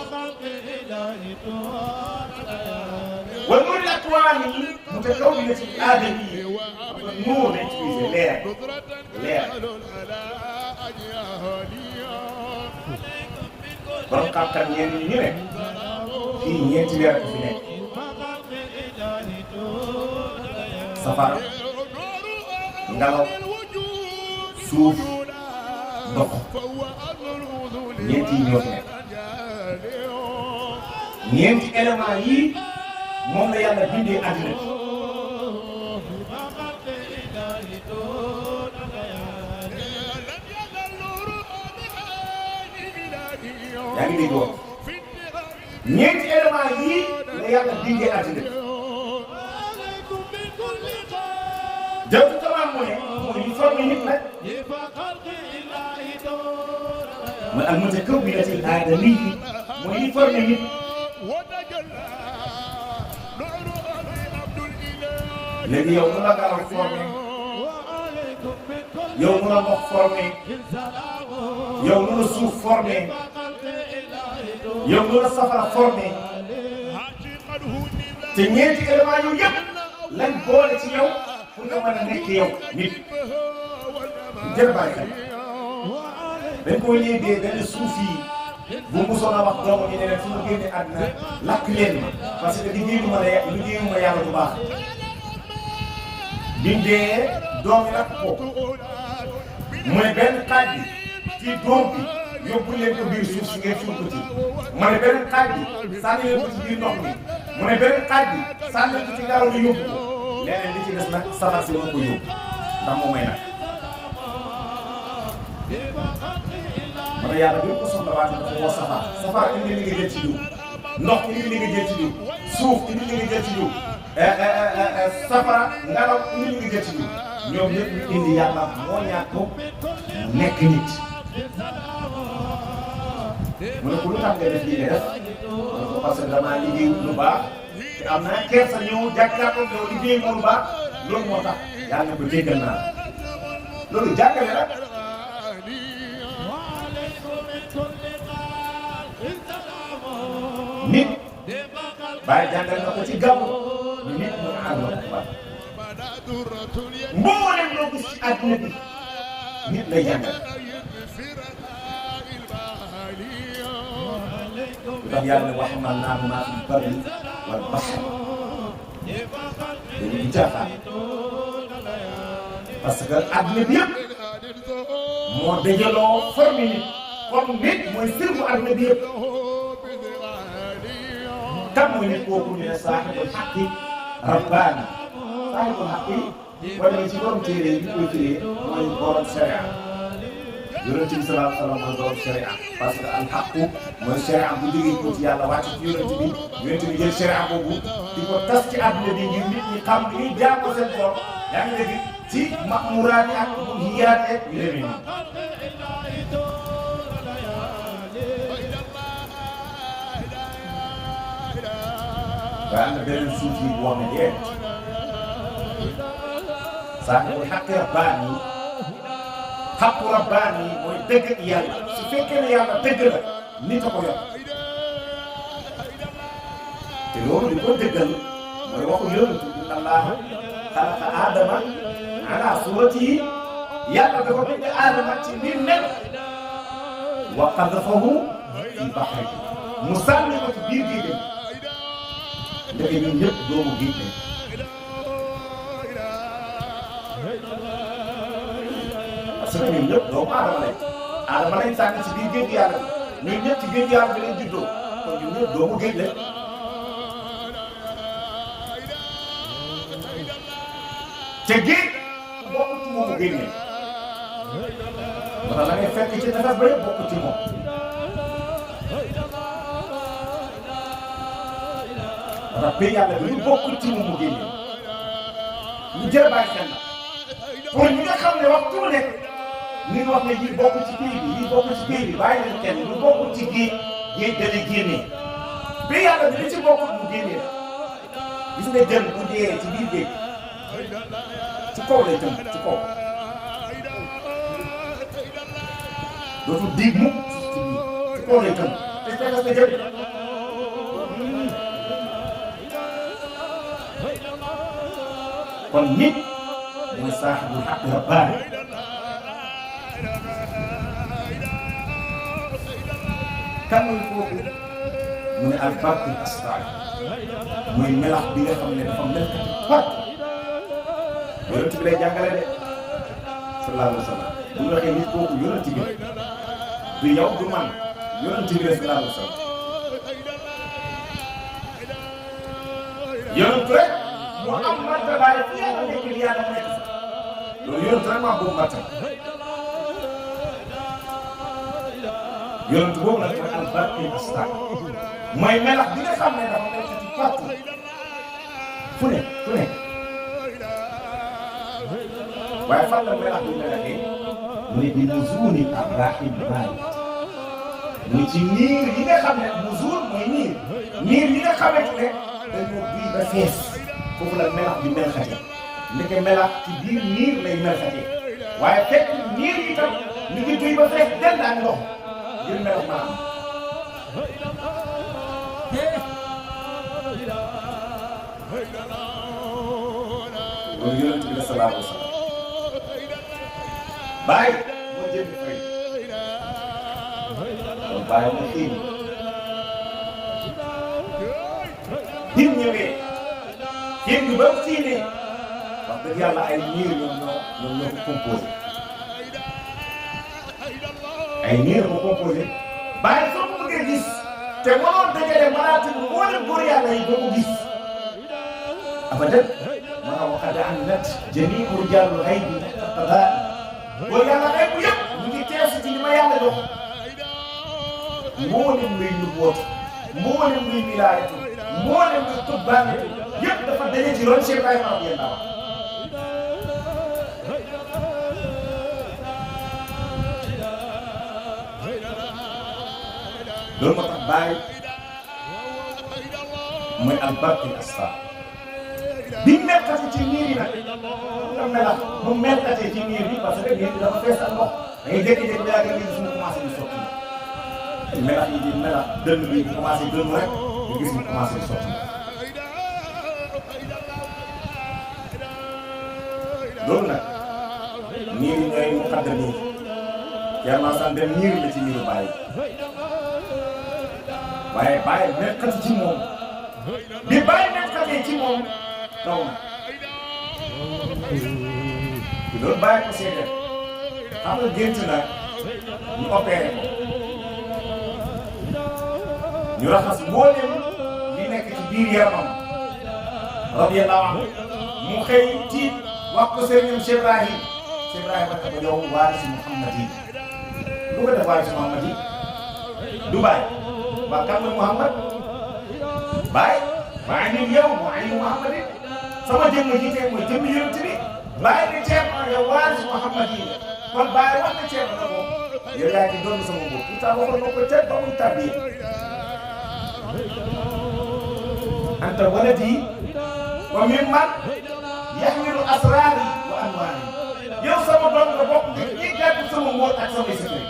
wala ak waa yi mu te kaw gi la ci aadama yi moo la utilisé leer borom xam-xam ñenn ñi ñu ne fii ñeenti weer fi nekk safara ngelaw suuf ndox ñeenti yi ñoo fi nekk ñeenti éléments yi moom la yàlla bindee àddina yaa ngi dégg woon ñeenti éléments yii la yàlla bindee àddina jëm ci tamam mu ne mooy li formé nit nag mooy al mutakawwinatil aadamiyyi mooy li formé nit léegi yow mu la garaw formé yow mu la ndox formé yow mu la suuf formé yow lu la safara formé te ñeenti éléments yooyu yëpp lañ boole ci yow pour nga mën a nekk yow nit jërë bàyyi xel dañ koy léegi benn suuf yi bu musoon a wax doomu ñu ne leen su ma génnee àddina lakk leen ma parce que liggéeyuma yàlla bu baax bi mu dee doom yi lakk ko mu ne benn xaaj bi ci doom bi yóbbu leen ko biir suuf si ngeen suul ko ci mu ne benn xaaj bi sànni leen ko ci biir ndox mi mu ne benn xaaj bi sànni leen ko ci ngelaw li yóbbu ko leneen li ci des nag safar si moo ko yóbbu ndax moom may nag ma ne yàlla bi ko soxla waate dafa woo safara indi li nga jël ci diw ndox indi li nga jël ci diw suuf indi li nga jël ci diw safara ngelaw indi li nga jël ci diw ñoom ñëpp ñu indi yàlla moo ñaat ko nekk nit mu ne ko lu tax nga def lii nga def mu ne ko parce que damaa liggéey lu baax te am naa kersa ñëw jàkkaarloo yow liggéey moo lu baax loolu moo tax yàlla ko jéggal naa loolu jàngale la nit bàyyi jàngal na ko ci gàmmu nit mu ànd ak baax mbooleem loo gis ci àdduna bi nit lay jàngal lu tax yàlla ne wax man naa maa fi bari wal baxar dañu di caaxaan parce que àdduna bi yëpp moo dajaloo formé nit comme nit mooy sirbu àdduna bi yëpp kan mooy nit kooku ñu ne saaxibul xaqi rabbaani saaxibul xaqi wala ci borom téere yi ñu koy firee mooy borom sharia yonent bi sallallahu alayhi wa sallam mooy borom sharia parce que al xaqu mooy sharia bu jógee ko ci yàlla wàcc ci yonent bi jël sharia boobu di ko tas ci àdduna bi ngir nit ñi xam li ñuy jàng ko seen borom yaa ngi dégg ci ma'muraat ak munhiyaat ak yu demee nii. waaye am na beneen suuf yi bu wax ne déet saaxibul xaqi rabbaani xaqu rabbaani mooy dëgg ak yàlla su fekkee ne yàlla dëgg la nit a ko yor te loolu di ko dëggal mooy waxu yonentu inna allaha xalaqa aadama ala suratihi yàlla dafa bind aadama ci ni mel wa qadafahu fi bahri mu sànni ko ci biir géej ndeke ñun ñëpp doomu géej lañ parce que ñun ñëpp doomu aadama lañ sànni ci biir géej yàlla bi ñun ñëpp ci géej yàlla bi lañ juddoo kon ñun ñëpp doomu géej lañ te géej bokkul ci moomu géej lañ wala la ngay fekk ci tefes ba yëpp bokkul ci moom ndax pays yàlla bi ñu bokkul ci moomu géej lañ ñu jël bàyyi xel la pour ñi nga xam ne waxtu bu nekk ni nga wax ne lii bokkul ci pays bi lii bokkul ci pays bi bàyyi leen kenn ñu bokkul ci géej géej dana génnee pays yàlla bi li ci bokkul mu génnee gis nga jën bu dee ci biir géej ci kaw lay tënk ci kaw dootul diig mukk ci biir ci kaw lay tënk te fekk nga jën kon nit mooy saaxibul xaq rabbaani kan mooy kooku mu ne al barqul astar mooy melax bi nga xam ne dafa melkati park yonent bi lay jàngale de sallallahu alayhi wa sallam bu ñu waxee nit kooku yonent bi du yow du man yonent bi la sallallahu alayhi wa sallam yonent rek moo am martabaay fi yàlla nekk li yàlla nekk fa loolu yonent rek maa boobu martaba yonent boobu nag mooy al barqul astar mooy melax bi nga xam ne dafa melkati partout fu ne waaye fan la melax bi melaxee mu ne bi nuzuuli ar-raahil baari mu ci niir yi nga xam ne nuzuul mooy niir yi nga xamante ne dañoo bii ba fees foofu la melax bi melxatee ndeke melax ci biir niir lay melxatee waaye fekk niir yi tam ñu ngi bii ba fees dell ak ndox ngir melax ma am loolu yonent bi la sallallahu alayhi wa sallam Baay moo jënd fay kon Baay moo xiin bi mu ñëwee xiin bi ba mu xiinee wax dëgg yàlla ay niir ñoom ñoo ko composé ay niir ko composé Baay soo ko bëggee gis te mënoon dajale malaati bi moo leen góor yàlla yi doo ko gis abadan maanaam waxade an nat jamiu rijaalul xaybi taxta qadaa góor yàlla xëy bu yëpp ñu ngi teew si ci li ma yàlla jox mboolem luy nubuwwatu mboolem luy wilaayatu mboolem luy tubbaanatu yëpp dafa daje ci ron Cheikh Ibrahima radiyallahu anhu loolu moo tax Baay mooy albarkil asfar bi melkati ci niir yi nag nga melax mu melkatee ci niir bi parce que niir bi dafa fees ak ndox da ngay jékki-jékki ba yàgg nga gis mu commencé di sotti melax yi di melax dënn bi commencé dënn rek nga gis mu commencé di sotti loolu nag niir yi ñooy mu xaddar niir Thierno Alassane Dème niir la ci niiru Baay waaye Baay melkati ci moom bi Baay melkatee ci moom taw na loolu Baay ko seedeel xam nga gént na ñu opéré ko ñu raxas mboolem li nekk ci biir yaramam radiyallahu anhu mu xëy tiit wax ko sëriñam Cheikh Ibrahim Cheikh Ibrahim wax ko yow waarisi Muhammad yi lu ko def waarisi Muhammad yi du Baay waa kan la Muhammad Baay maa ngi yow moo ay Muhammad yi sama jëmm ji tey mooy jëmm yonent bi Baay ne Thierno yow waaris Muhammad yi kon Baay wax na Thierno na ko yow yaa ngi doon sama bopp pourtant waxoon na ko tey ba muy tàbbi anta waladi wa mimman yaxmilu asraari wa anwaari yow sama doom nga bokk nga ñi gàddu sama mbóot ak samay secret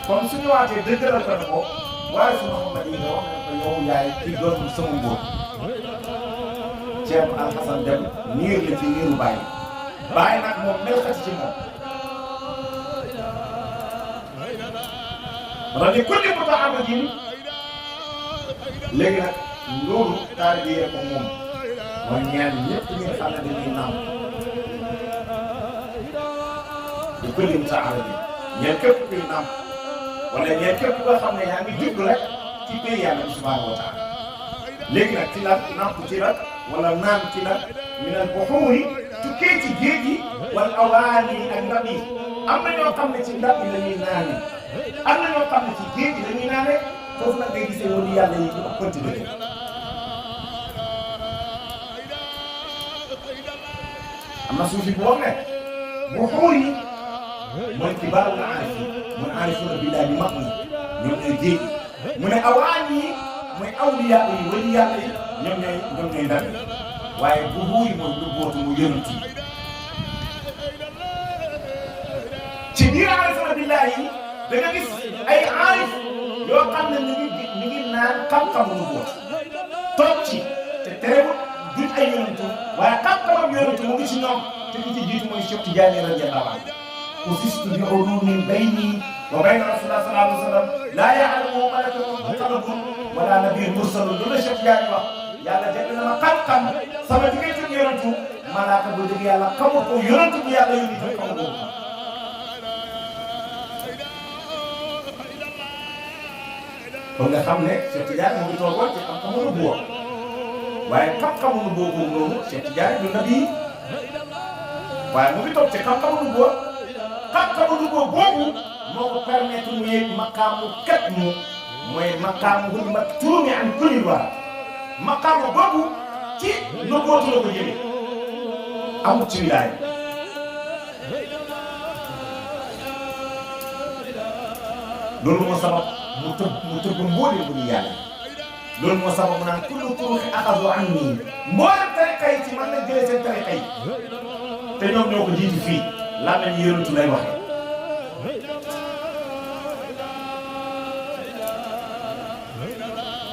kon su ñu waatee dëggalal ko ne ko waaris Muhammad yi nga wax ne ko yow yaay ki doon sama mbóot Thierno Alassane Dème niir la ci niiru Baay Baay nag moom melxati ci moom wala ni kulli muta'abbidin léegi nag loolu taalibe yi ko moom mooy ñaan ñëpp ñi nga xam ne dañuy naaw di kulli muta'abbidin ñeen képp kuy naam wala ñeen képp koo xam ne yaa ngi jublu rek ci pays yàlla bi subhanahu wa taala léegi nag ci la namp ci la wala naan ci la minal buhuuri tukkee ci géej gi wala awaani ak ndab yi am na ñoo xam ne ci ndab yi la ñuy naane am na ñoo xam ne ci géej gi la ñuy naane foofu nag ngay gisee wala yàlla yi ci ëppante dëgg am na suufi bu wax ne buhuuri mooy kibaarul aarifiin mooy aarifuuna billaahi mag ñi ñoom ñooy géej gi mu ne awaani yi mooy awliyaa yi wali yàlla yi ñoom ñooy ndab yi waaye bu buuri mooy lu bootu mu yonent yi ci biir aarifuuna billaahi yi da nga gis ay aarif yoo xam ne ñu ngi naan xam-xamu lu boot toog ci te terewul duñ ay yonent waaye xam-xamam yonent mu ngi ci ñoom te ki ci jiitu mooy Cheikh Tidiane radiyallahu anhu usistu bi ulumin bayni wa bayna rasulillah sallallahu alayhi wa sallam laa ya'lamuhu malakun muqarrabun wala nabiyyun mursalun loolu la Cheikh Tidiane wax yàlla jënd na ma xam-xam sama diggante ak yonentu malaaka bu dëgg yàlla xamul ko yonentu bu yàlla yónni ko xamul ko kon nga xam ne Cheikh Tidiane mu ngi toogoon ci xam-xamu nubuwwa waaye xam-xamu nubuwwa boobu noonu Cheikh Tidiane du nabi waaye mu ngi toog ci xam-xamu nubuwwa xam-xamu nubuwwa boobu moo ko permettre mu yéeg maqaamu kat mu mooy maqaamu bu ñu mat tuumi an kulli waa maqaamu boobu ci nubuwwatu la ko jëlee amul ci wilaaya loolu moo sabab mu tëbb mbooleem bu ñu yàlla loolu moo sabab mu naan kullu turuqi axadu anni mboolem tariqa yi ci man lañ jëlee seen tariqa yi te ñoom ñoo ko jiitu fii lan lañu yonentu lay waxee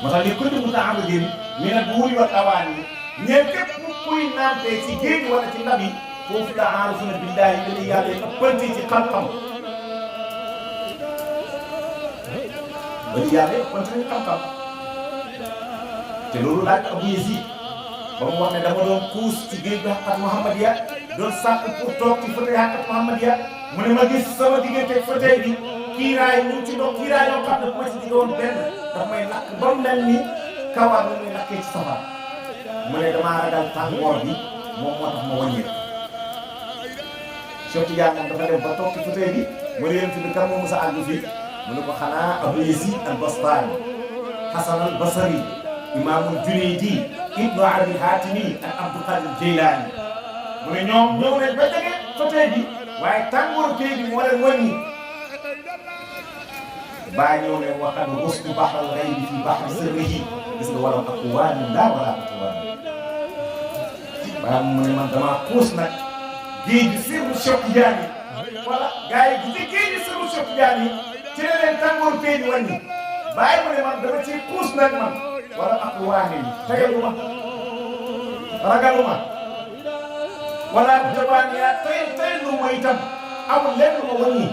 moo tax li kulli muta'abbidin min al-buhuri wal awaani ñeent képp kuy nampee ci géej wala ci ndab yi foofu la aarifuna billaahi dañu yàlla yi ëppante ci xam-xam dañu yàlla yi ëppante ci xam-xam te loolu laaj Abu Yazid ba mu wax ne dama doon kuus ci géej bi xaqat Muhammadiya doon sàkk pour toog ci fauteuil xaqat Muhammadiya mu ne ma gis sama diggante fauteuil bi kiiraay ñu ci dox kiiraay yoo xam ne bu ma ci diggoon benn daf may lakk ba mu mel ni kawar la muy lakkee ci safara mu ne damaa ragal tàngoor bi moom moo tax ma wàññeeku. Cheikh Tidiane moom dafa dem ba toog ci fauteuil bi mu ne yéen bi kan moo mos a àgg fii mu ne ko xanaa Abu Yazid al-Bastami Hasan al-Basri Imaamul Junaydi Ibnu Arabi Hatimi ak Abdul Qadir Jeylaani mu ne ñoom ñëw nañ ba jege fauteuil bi waaye tàngooru kii bi moo leen wàññi. baa ñëw ne waxal rusdu baxral ghaybi fi baxri sirrihi gis nga wala aqwaanin laa wala aqwaanin baa mu ne man damaa xuus nag géej gi sirru Cheikh Tidiane wala gars yi gis géej gi sirru Cheikh Tidiane ci la leen tàngoor pee di wàññi bàyyi mu ne man dama ciy xuus nag man wala aqwaanin tegaluma ragaluma wala jabaan yaa tey lu ma itam amul lenn lu ma wàññi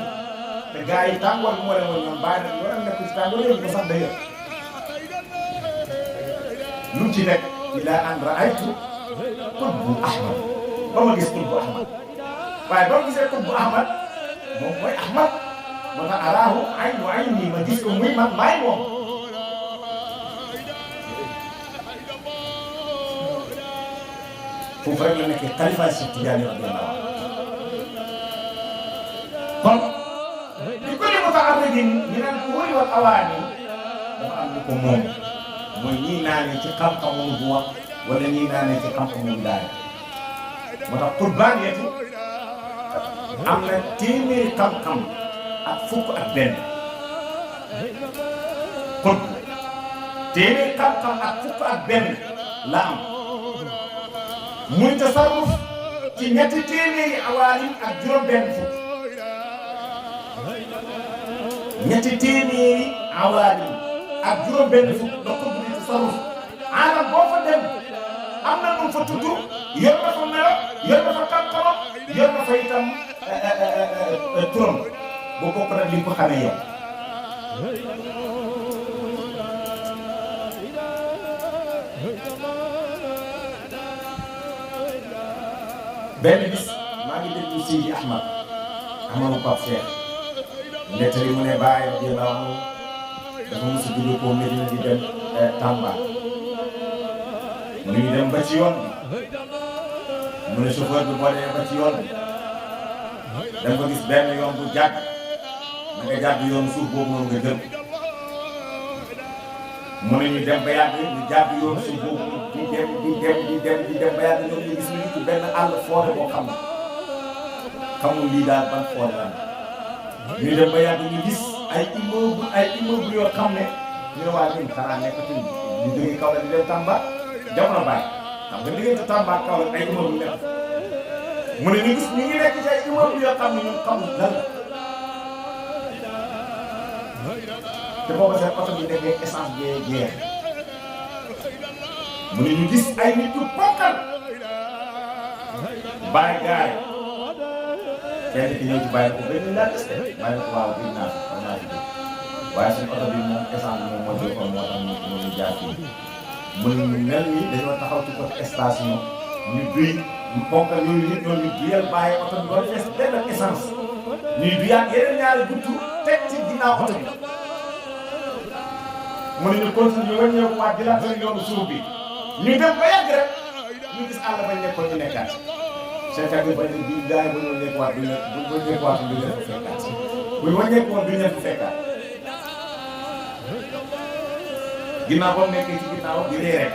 te gars yi tàngoor bi moo leen woon ñoom bàyyi nañ war a nekk ci tàngoor yooyu ba sax day yëg lu ci nekk ila an raaytu qutbu ahmad ba ma gis qutbu ahmad waaye ba ma gisee qutbu ahmad moom mooy ahmad ma tax araahu aynu ayni ma gis ko muy man maay moom foofu rek la nekkee xalifa Cheikh Tidiane radiyallahu anhu kon li ko leen muta'abbidin min al-buhuri wal awaani dafa am lu ko moom mooy ñii naanee ci xam-xamu bu wax wala ñii naanee ci xam-xamu wilaaya moo tax qurbaaniyatu am na téeméeri xam-xam ak fukk ak benn kon téeméeri xam-xam ak fukk ak benn la am muy tasarruf ci ñetti téeméeri awaalim ak juróom-benn fukk. ñetti téeméeri awaalim ak juróom-benn fukk da ko bëgg tasarruf alam boo fa dem am na nu fa tudd yor na fa melo yor na fa xam-xamam yor na fa itam turam boo bokk nag li nga ko xamee yow. benn bis maa ngi déglu Seydi Ahmadou Pape Cheikh nettali mu ne Baye radiyallahu anhu dafa mos a jóge ko Medina di dem Tamba mu ngi dem ba ci yoon bi mu ne chauffeur bi boo demee ba ci yoon bi da nga ko gis benn yoon bu jàgg na nga jàgg yoon suuf boobu noonu nga jël mu ne ñu dem ba yàgg ñu jàgg yoon suuf boobu di dem ba yàgg ñoom ñu gis ñu ci benn àll forêt boo xam ne xamul lii daal ban forêt la ñu dem ba yàgg ñu gis ay immeuble yoo xam ne ñu ne waa ñun xanaa nekkatul ñu jógee Kaolack di dem Tamba jamono bàyyi xam nga diggante Tamba ak Kaolack ay immeuble nekk mu ne ñu gis ñu ngi nekk ci ay immeuble yoo xam ne ñun xamul lan la te booba seen oto bi nekkee essence bi jeex mu ne ñu gis ay nit yu ponkal bàyyi gaare kenn ki ñëw ci bàyyi ko benn laaj bàyyi ko waaw biir naa xam naa ci waaye suñu oto bi moom essence moom moo jël kon moo tax ñu jaar fii mu ne ñu mel ni dañoo taxaw ci côté station ñu duy ñu ponkal yooyu nit ñoom ñu duyal bàyyi oto bi ba fees benn essence ñuy duyaat yeneen ñaari guddi teg ci ginnaaw oto bi mu ne ñu continué wàññeeku waat jëlaat seen yoonu suuf bi ñu dem ba yàgg rek ñu gis àll bañ nekkoon ñu nekkaat seetaan bi bañ a bii gars yi ba ñu nekkuwaat duñ leen bu ñu nekkuwaat duñ leen fa fekkaat bu ñu wàññeeku woon duñ leen fa fekkaat ginnaaw ba mu nekkee ci ginnaaw di ree rek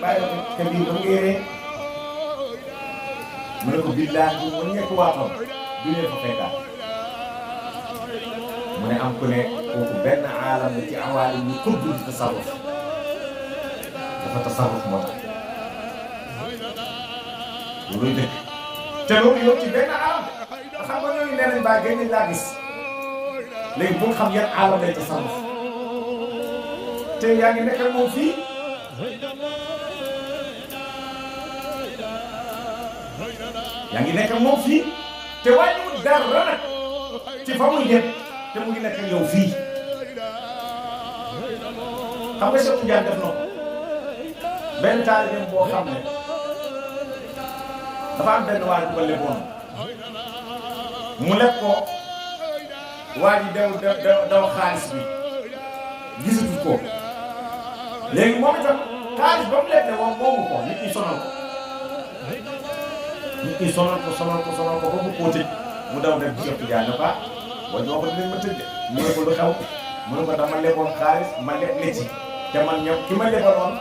bàyyi ko te bii ba mu ngi ree mu ne ko billaahi bu wàññeekuwaatoon duñ leen fa fekkaat mu ne am ku ne kooku benn aalam la ci awaalim ñu kudd di tasarruf dafa tasarruf moo tax looluy dëkk te loolu yow ci benn aalam nga xam nga ñooñu nee nañ baa gën laa gis léegi bu xam yan aalam lay tasarruf te yaa ngi nekk ak moom fii yaa ngi nekk ak moom fii te wàññiwul dara nag ci fa muy dem te mu ngi nekk ak yow fii xam nga Cheikh Tidiane def na ko benn taalibeem boo xam ne dafa am benn waa ji ko leboon mu leb ko waa ji daw xaalis bi gisatu ko léegi moom itam xaalis ba mu leb ne moom moomu ko nit ñi sonal ko nit ñi sonal ko ba mu koo tëj mu daw dem Cheikh Tidiane ne ko boo ñu waxoon dinañ ma tëj de mu ne ko lu xew mu ne ko dama leboon xaalis ma leb ne ci te man ñoom ki ma lebaloon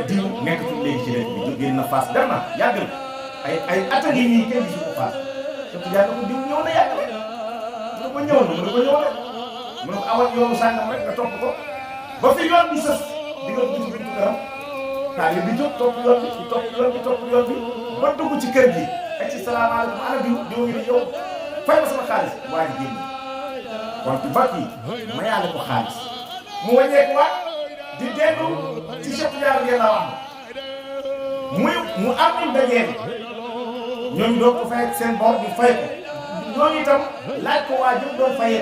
diw nekkatul léegi ci rek bi jógee na Fass dem na yàgg na ay attaques yi nii kenn gisu ko Fass Cheikh Tidiane ko diw ñëw na yàgg rek mu ne ko ñëw na mu ne ko ñëw rek mu ne ko awal yoonu sàngam rek nga topp ko ba fi yoon bi sës di nga gis buntu këram taalibe bi jóg topp yoon bi ba dugg ci kër gi ak ci salaamaaleykum ana diw ngi yow fay ma sama xaalis waa ji génn wante bak yi ma yàlla ko xaalis mu wàññeeku waat di dellu ci Cheikh Tidiane ngeen la wax mu am ñu dajeel ñooñu doon ko fay ak seen bor di fay ko ñooñu itam laaj ko waa jëm doon fayee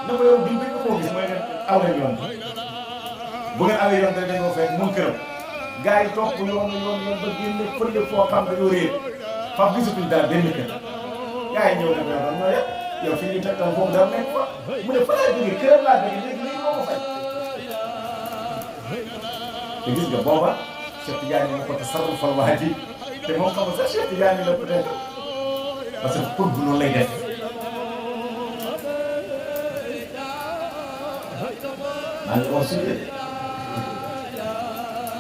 ko ne ko yow diw bi nga koo gis mooy ne aw nañ yoon bu ngeen awee yoon rek dañoo fekk moom këram gars yi topp yoon ba génne fële foo xam dañoo réer faf gisatuñ dara benn kër gars yi ñëw na ko yow yow fi ñuy tegtal foofu dara nekk fa mu ne fa laa jógee këram laa jógee léegi moo ko fay te gis nga booba Cheikh Tidiane nga ko tasarrufal waa ji te moom xam nga sax Cheikh Tidiane la peut-être parce que pour bu noonu lay def maa ngi consulté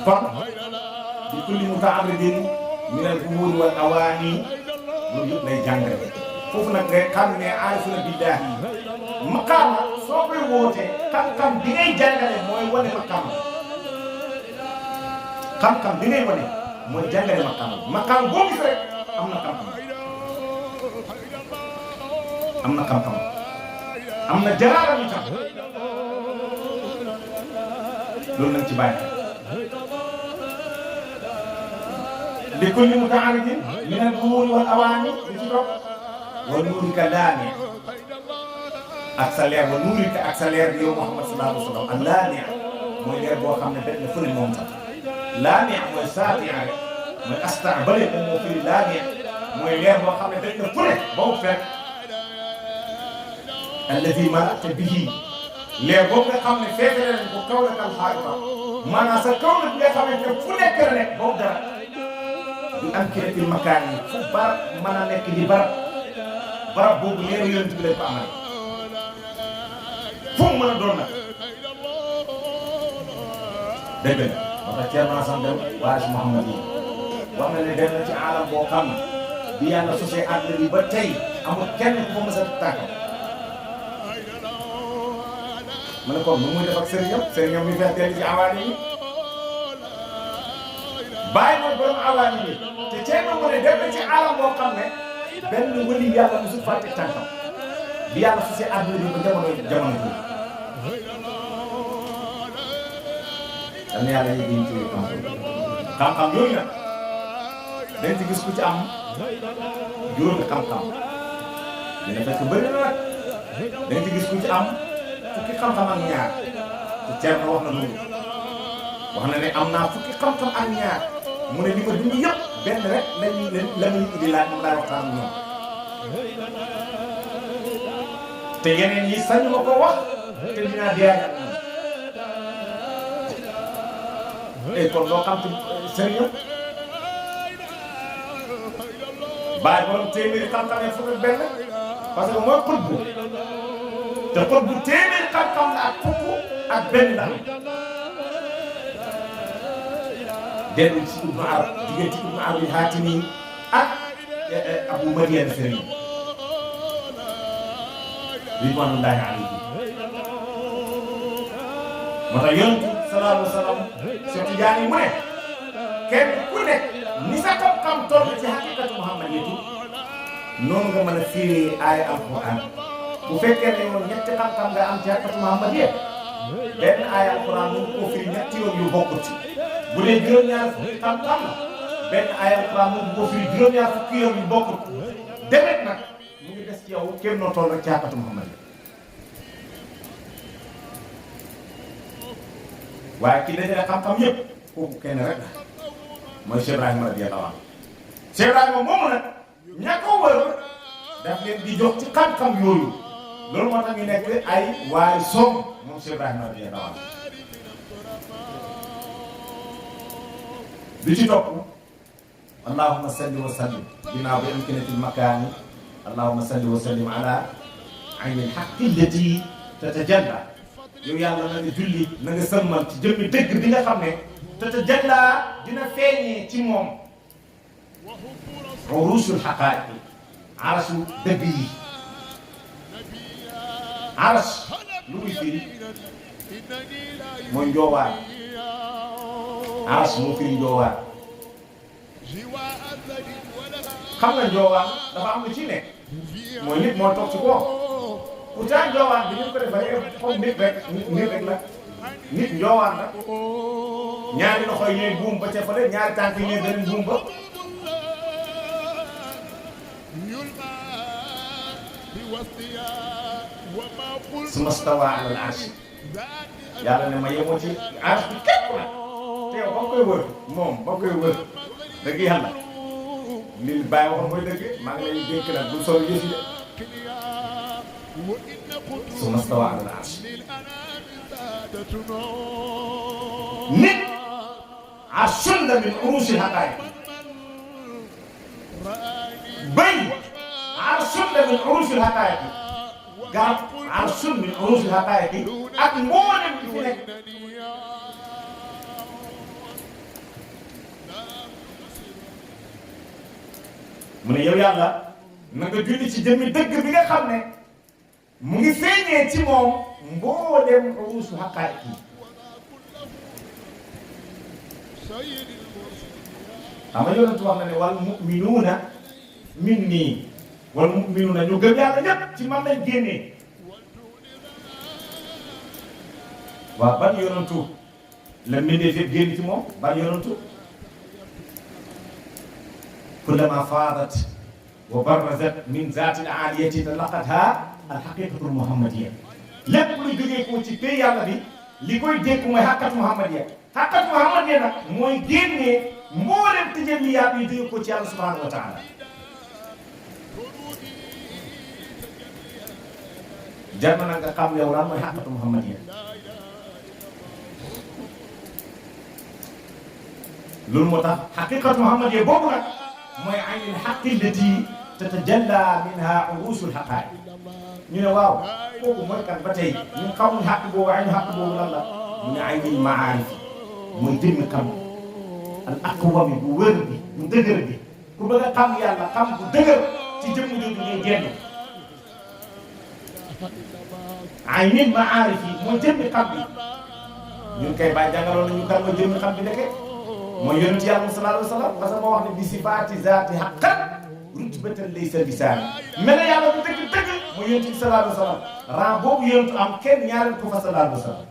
kon di kulli muta'arridin min al-umur wal awani loolu yëpp lay jàngale foofu nag nga xam ne aarifuna billahi maqaama soo koy wootee xam-xam bi ngay jàngale mooy wane xam-xam bi ngay wane mooy jàngale maqaam boo gis rek am na xam-xam am na jaraaram itam loolu nañ ci bàyyi li kulli muta'arridin min al-umuri wal awani li ci topp wa nuurika laami ak sa leer wa nuurika ak sa leer bi yow Muhammad sallallahu alayhi wa sallam ak laami mooy leer boo xam ne benn na fëri moom sax laami mooy saati rek mooy astaqbale ko moo firi laami mooy leer boo xam ne benn na fëre ba mu fekk alladi mala'ta bihi leer boobu nga xam ne feetale nañ ko kaw la kal xaarifa maanaam sa kaw la nga xam ne fu nekk la nekk boobu dara di am kii rek makaan yi fu barab mën a nekk di barab boobu leeru yonent bi lañ ko amale fu mu mën a doon nag dëgg la moo tax Thierno Assane Deme waaye Mouhamad yi wax na ne dem na ci alam boo xam ne bi yàlla sosee àdduna bi ba tey amul kenn ku fa mës a tànkam ma ne kon nu muy def ak sëriñam mi fees dell ci awaani yi bàyyi mooy borom awaani yi te Thierno mu ne dem na ci alam boo xam ne benn wëli yàlla mosul fàtte tànkam bi yàlla sosee àdduna bi ba jamono ji dana yàlla yi diñ ci xam-xam yooyu nag dañ ci gis ku ci am juróomi xam-xam dina fekk bëri na nag dañ ci gis ku ci am fukki xam-xam ak ñaar te Thierno wax na loolu wax na ne am naa fukki xam-xam ak ñaar mu ne li ma dund yëpp benn rek la muy indi laaj moom laay waxtaan ñoom te yeneen yi sañu ma ko wax te dinaa diyaay ak ñoom et kon loo xam ci sëriñam bàyyi borom téeméeri xam-xam yi fukk ak benn parce que mooy xutbu te xutbu téeméeri xam-xam la ak fukk ak benn la dellu ci Ibnu Arab diggante Ibnu Arab yi Haatimi ak Abu Madian Sëriñ ridwanullahi alayhi moo tax yonent bi sallallahu alayhi wa sallam Cheikh Tidiane mu ne kenn ku nekk ni sa xam-xam toll ci haqiqatu muhammadiyatu noonu nga mën a firi aaya alquran bu fekkee ne yow ñetti xam-xam nga am ci haqiqatu muhammadiyya benn aaya alquran mu ko firi ñetti yoon yu bokkut bu dee juróom-ñaar fukki xam-xam la benn aaya alquran mu ko firi juróom-ñaar fukki yoon yu bokkut demet nag mu ngi des ci yow kenn noo toll rek ci xàqatu Muhammad waaye ki dajale xam-xam yëpp kooku kenn rek la mooy Cheikh Ibrahima radiyallahu anhu Cheikh Ibrahima moomu nag ña ko wër daf leen di jox ci xam-xam yooyu loolu moo tax ñu nekk ay waaye soom moom Cheikh Ibrahima radiyallahu anhu li ci topp allahumma salli wa sallim ginnaaw bi amkinatil makaani allahumma salli wa sallim ala aynil haqqi allati tatajalla yow yàlla na nga julli na nga sëmmal ci jëmmi dëgg bi nga xam ne tatajalla dina feeñee ci moom urusul haqaa'iq arasu dëgg yi aras lu muy firi mooy njoowaan aras moo firi njoowaan xam nga njoowaan dafa am lu ci nekk mooy nit moo toog ci kaw pourtant njoowaan bi ñu ko defee comme nit rek la nit njoowaan la ñaari loxo yi ñooy buum ba ca fële ñaari tànk yi ñooy beneen buum ba summa stawaa alal arsh yàlla ne ma yemoo ci arsh bi képp la te yow ba koy wër moom ba koy wër dëgg yàlla li bàyyi waxoon mooy dëgg maa ngi lay dénk nag bul soo yësi de summa stawaa alal arsh nit arshun la min uruusil haqaa'iq bëy arshun la min uruusil haqaa'iq garab arshun min uruusil haqaa'iq ak mboolem bi fi nekk mu ne yow yàlla na nga julli ci jëmmi dëgg bi nga xam ne mu ngi feeñee ci moom mboolem uruusil haqaa'iq yi xam nga yonent wax na ne wal mu'minuuna minnii wal mu'minuuna ñu gëm yàlla ñëpp ci man lañ génnee waaw ban yonentu la mbindeef yëpp génn ci moom ban yonentu kullama faadat wa barazat min zaatil aaliyati talaqatha alxaqiqatul muhammadiyya lépp luy jógee ko ci pay yàlla bi li koy dékk mooy xàqatu muhammadiyya xàqatu muhammadiyya nag mooy génnee mboolem tajalliyaat yi jóge ko ci yàlla subhanahu wa taala jar na nga xam yow lan mooy xàqatu muhammadiyya loolu moo tax xaqiqatu muhammadiyya boobu nag mooy aynil haqqi allati tatajalla minha urusul haqaa'iq ñu ne waaw kooku mooy kan ba tey ñun xamuñ xàq boobu aynu xàq boobu lan la mu ne aynil maarif mooy jëmmi xam al aqwam bu wër bi bu dëgër bi ku bëgg a xam yàlla xam bu dëgër ci jëmm jooju ngay génn aynil maarif yi mooy jëmmi xam bi ñun kay bàyyi jàngaloon nañu kan mooy jëmmi xam bi ndeke mooy yonent yàlla sallallahu alayhi wa sallam parce que moo wax ne bi sifaati zaati haqqan rutbatan laysa lisaan mel na yàlla bu dëgg dëgg mooy yonent bi sallallahu alayhi wa sallam ran boobu yonent am kenn ñaareel ko fa sallallahu alayhi wa sallam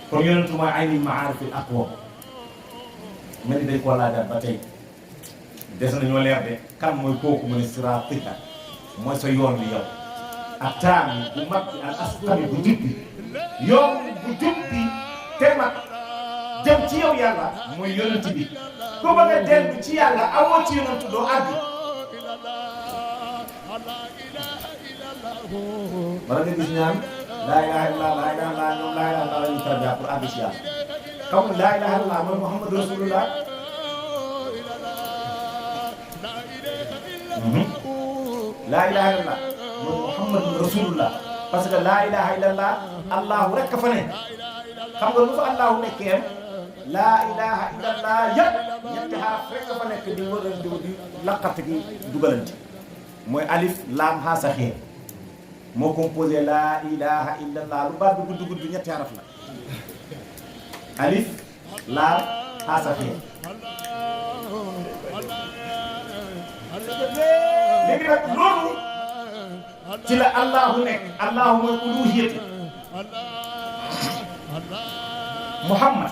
kon yonent mooy aynil maarifil aqwam mel ni dañ koo laajaat ba tey des nañoo leer de kan mooy kooku mu ne siraatika mooy sa yoon bi yow ak taami bu mag bi ak asqami bu jub bi yoon bu jub bi te mag jëm ci yow yàlla mooy yonent bi ku bëgg a dellu ci yàlla amoo ci yonent doo àgg bala nga gis ñaan laa ilaha illallah laa ilaha illallah ñoom laa ilaha illallah ñu tarbiya pour àgg ci yàlla comme laa ilaha illallah mooy Muhammad rasulullah laa ilaha illallah mooy Muhammad rasulullah parce que laa ilaha illallah allahu rek fa ne xam nga lu fa allahu nekkee laa ilaha illallah yëpp ñetti xaraf rek fa nekk di wër di laqat gi dugalante mooy alif laam haa saxee moo composé laa ilaha illallah lu baat bi gudd gudd ñetti xaraf la alif laam haa saxee léegi nag loolu ci la allahu nekk allahu mooy uluhiyatu Muhammad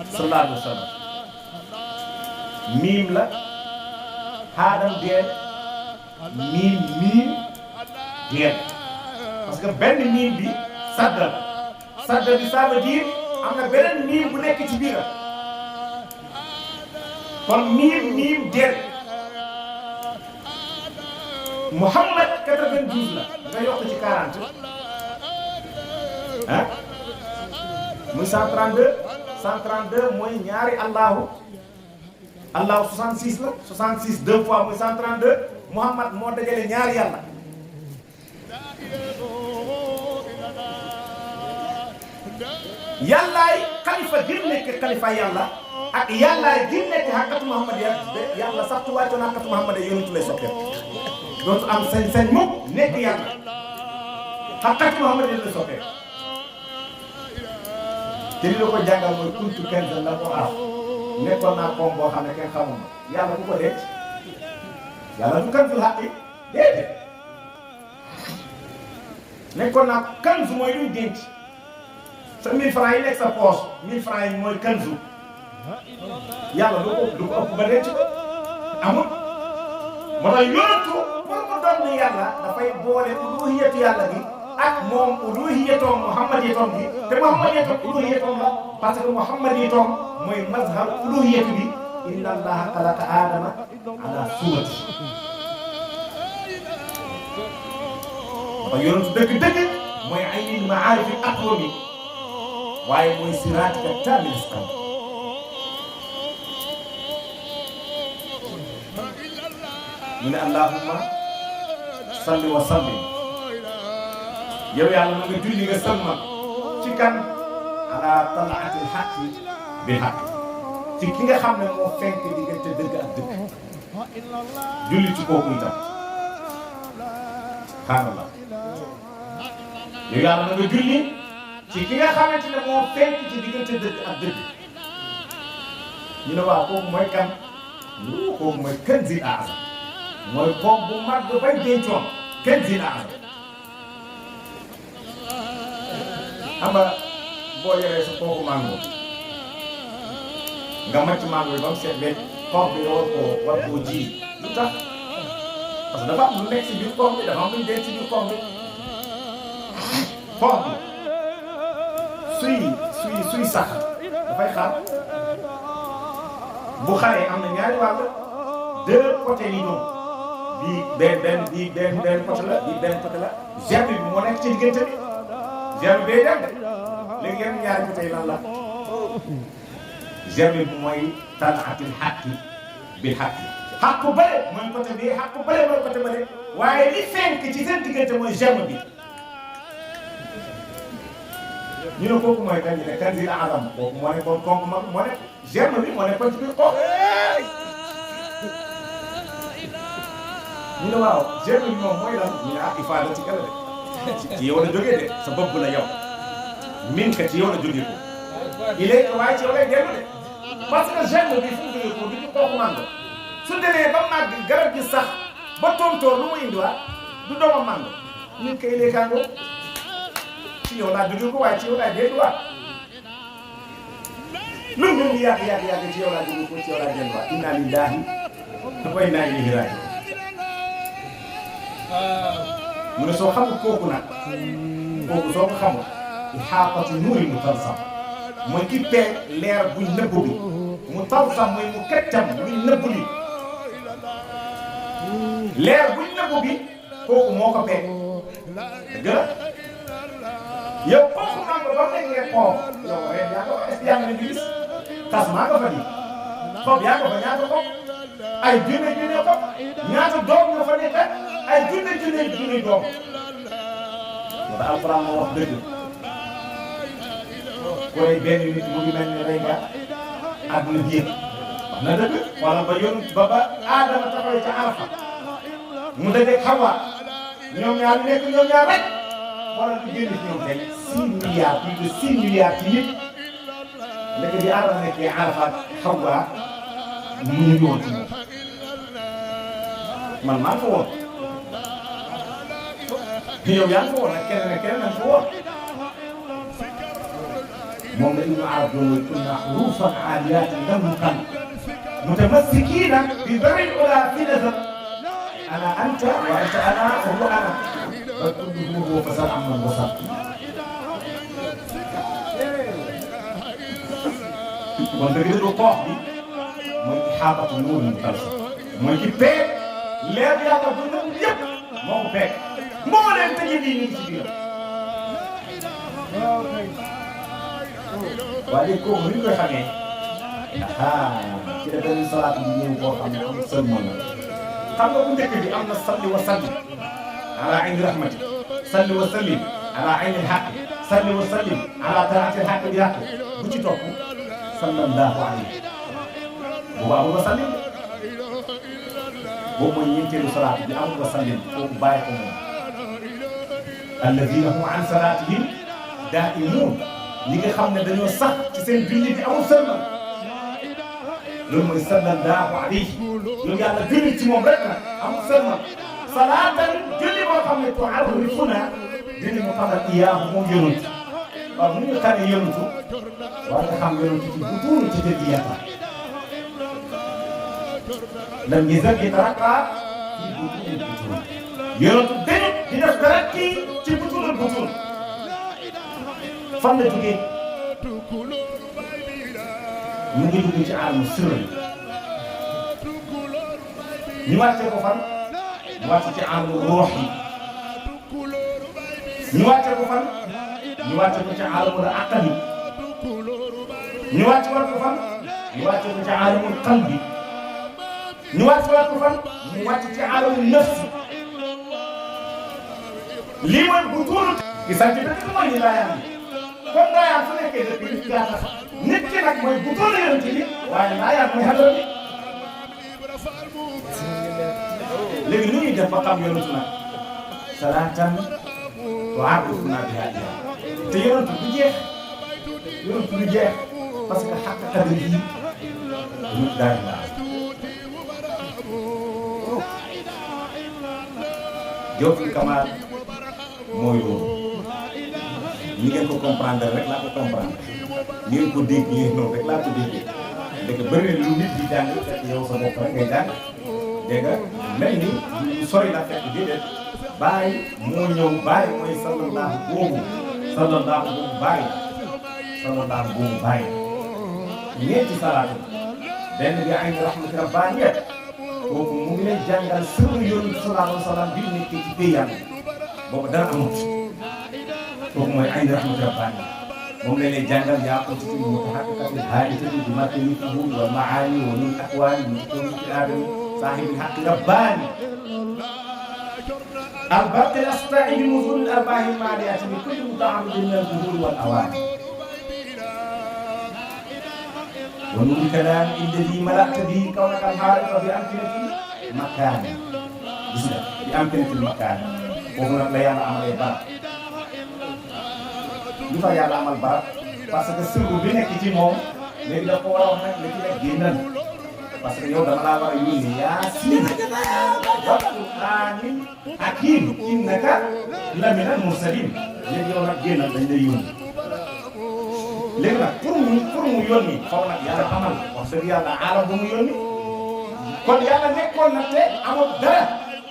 sallallahu alayhi wa sallam miim la haadam deel miim deel parce que benn miim bi sadda bi ça veut dire am na beneen miim bu nekk ci biiram kon miim deel Muhammad 92 la nga yokk ci 40 ah muy 132 mooy ñaari Allahu 66 la 66 deux fois muy 132 Muhammad moo dajale ñaari yàlla yàllaay xalifa gën nekk xalifa yàlla ak yàllaay gën nekk xàqatu Muhammad yàlla sax tu wàccoon xàqatu Muhammad yonentu lay soppee dootu am sañ-sañ mukk nekk yàlla xàqatu Muhammad lay soppee te li la ko jàngal mooy kuntu kanzan la ko aaf nekkoon naa koom boo xam ne kenn xamul ma yàlla bu ko denc yàlla du kanzul xaqi déedéet nekkoon naa kanzu mooy luy denc sa 1000 francs yi nekk sa poche 1000 francs yi mooy kanzu yàlla du ko ëpp ba denc ko amul moo tax yonentu pour mu doon ni yàlla dafay boole uluhiyatu yàlla gi ak moom uluhiyatoom muhammadiyatoom gi te muhammadiyatoom uluhiyatoom la parce que muhammadiyatoom mooy mazhar uluhiyatu bi inna allaha xalaqa aadama ala suurati ba yonentu dëgg-dëgg mooy aynil maarifi aqwami waaye mooy siraatika taamil islam ñu ne allahumma salli wa sallim yow yàlla na nga julli nga salmal ci kan ala talaatil xaqi bil xaq ci ki nga xam ne moo fenk diggante dëgg ak dëgg julli ci kooku itam xaanallah yow yàlla na nga julli ci ki nga xamante ne moo fenk ci diggante dëgg ak dëgg ñu ne waaw kooku mooy kan kooku mooy kanzil aazam mooy koom bu mag bañ dencoon kanzil aazam xam nga boo yoree sa kooku mango nga màcc mango yi ba mu seet beeg koom bi war koo ji lu tax parce que dafa am lu nekk si biir koom bi dafa am lu ñu denc si biir koom bi koom bi suy sax dafay xaar bu xaree am na ñaari wàll deux côtés yi ñoom bii benn côté la bii benn côté la germe bi moo nekk ci diggante bi germe bee dem de léegi yenn ñaari côté yi lan la germe bi mooy talaatil xaqi bil xaqi xaqu bële mooy côté bii xaqu bële mooy côté bële waaye li fenk ci seen diggante mooy germe bi ñu ne kooku mooy kan ñu ne kanzil aazam kooku moo nekkoon konk mag moo nekk germe bi moo nekkoon ci biir kooku ñu ne waaw germe bi moom mooy lan ñu ne ah ifaada ci kala de ci yow la jógee de sa bopp la yow min ka ci yow la jógee ko il est waaye ci yow lay dellu de parce que germe bi fu mu jógee ko du ci kooku mango su demee ba màgg garab gi sax ba tontóor lu mu indiwaat du doomam mango min ka il est kango ci yow laa jógee ko waaye ci yow laa delluwaat lu mu yàgg ci yow laa jógee ko ci yow laa delluwaat inna lillahi wa inna ilayhi raaji'uun mu ne soo xamul kooku nag kooku soo ko xamul ihaatatu nuuri mu talsam mooy ki peeg leer buñ nëbb bi mu talsam mooy mu kettam buñ nëbb bi leer buñ nëbb bi kooku moo ko peeg dëgg la yow kooku xam nga ba mu nekkee xoom yow ren yaa ko est-ce que yaa ngi gis tas maa nga fa nii xob yaa nga fa ñaata xob ay junne xob ñaata doom nga fa nekk ay junne doom wala alxuraan moo wax dëgg koy benn nit mu ngi mel ni rey nga àdduna bi yëpp wax na dëgg wala ba yoon ba Aadama taxawee ca Arafa mu dajeeg Hawa ñoom ñaar nekk ñoom ñaar rek wala lu génn ci ñoom tey 6 milliards plus de 6 milliards ci nit nekk bi Aadama nekkee Arafa ak Hawa mu ñu woon ci moom man maa ko woon yow yaa ngi ko woon ak keneen ak keneen nañ ko woon moom la Ibnu Arab doon woy kunna xuruufan aaliyatin damkan mutamassikiina bi daril ulaa finatan ana anta wa anta ana wa huwa ana ba kulluhu huwa fasal amman wasal kon dëgg dëgg koox bi mooy ixaabatu nuur mu tal mooy ci peeg leer yàlla bu nëb yëpp moo ko peeg moo leen tëjee nii ñu ngi ci biir waaye léegi kooku ni ñu koy xamee ci la benn salaat bi ñëw boo xam ne amul sëlmal la xam nga bu njëkk bi am na salli wa salli ala ayni rahmati salli wa sallim ala ayni xaq salli wa sallim ala taati xaq bi xaq bu ci topp sallallahu alayhi boobu amul wa sallim boobu mooy ñeenteelu salaat bi amul wa sallim kooku bàyyi ko moom alladina hum an salaatihim daa'imuun ñi nga xam ne dañoo sax ci seen julli bi amul sëlmal loolu mooy sallallahu alayhi yow yàlla julli ci moom rek nag amul sëlmal salaatan julli boo xam ne tu'arrifuna dina mu xamal iyaahu moom yonent waaw mu ñu xamee yonentu war nga xam yonentu ci bu tuuru ci dëgg yàlla lam yazal yataraqqa fi butuunil butuun yonentu dañu di def dara kii ci butuunil butuun fan la jógee mu ngi dugg ci alamu sirr ñu wàccee ko fan ñu wàcce ci alamu ruux yi ñu wàcce ko fan ñu wàcce ko ci alamul aqli ñu wàcce waat ko fan ñu wàcce ko ci alamul qalbi ñu wàcce waat ko fan ñu wàcce ci alamul nafsi lii mooy bu tuuru gi sant bi dëgg mooy ni laayam bi comme laayam su nekkee dëgg nit gaa tax nit ki nag mooy bu tuuru yonent bi waaye laayam mooy xadara bi léegi nu ñuy def ba xam yonent nag salaatan tu'arrifuna bihaa iyaahu te yonent du jeex yonent du jeex parce que xaq xadar yi ñu daal di laal Jawharatul Kamal mooy loolu ñi ngeen ko comprendre rek laa ko comprendre ñi ngeen ko dégg noonu rek laa ko déggee dégg nga bëri na lu nit di jàng fekk yow sa bopp rek ngay jàng dégg nga mel ni lu sori la fekk déedéet bàyyi moo ñëw bàyyi mooy sallallahu boobu bàyyi sallallahu boobu bàyyi ñeenti salaatu benn bi ay rahmati rabbaaniya kooku mu ngi lay jàngal sirru Yonent sallallahu alayhi wa sallam bi nekkee ci pays yàlla boobu dara amut kooku mooy ay rahmati rabbaaniya moom lañ lay jàngal yaa ko ci mutahaqqaqatil haa'itati bi matni fuhum wal maani wa min aqwali min kulli aadami saahibil haqqi rabbaani البرق الأسطع بنزول الأرباح المالية من كل متعرض من الظهور والأواني ونور الكلام الذي ملأت به كونك الحارق بأمكنة المكان بأمكنة المكان وهنا لا يعمل عمل البرق lu tax yàlla amal barab parce que sirru bi nekk ci moom léegi da ko war a wax nag li ci nekk génnal parce que yow dama laa war a yónni Yaasiin wal Qur'aanil hakiim innaka laminal mursaliin léegi yow nag génnal dañ lay yónni léegi nag pour mu yónni xaw nag yàlla amal wax dëgg yàlla alam bu mu yónni kon yàlla nekkoon na te amul dara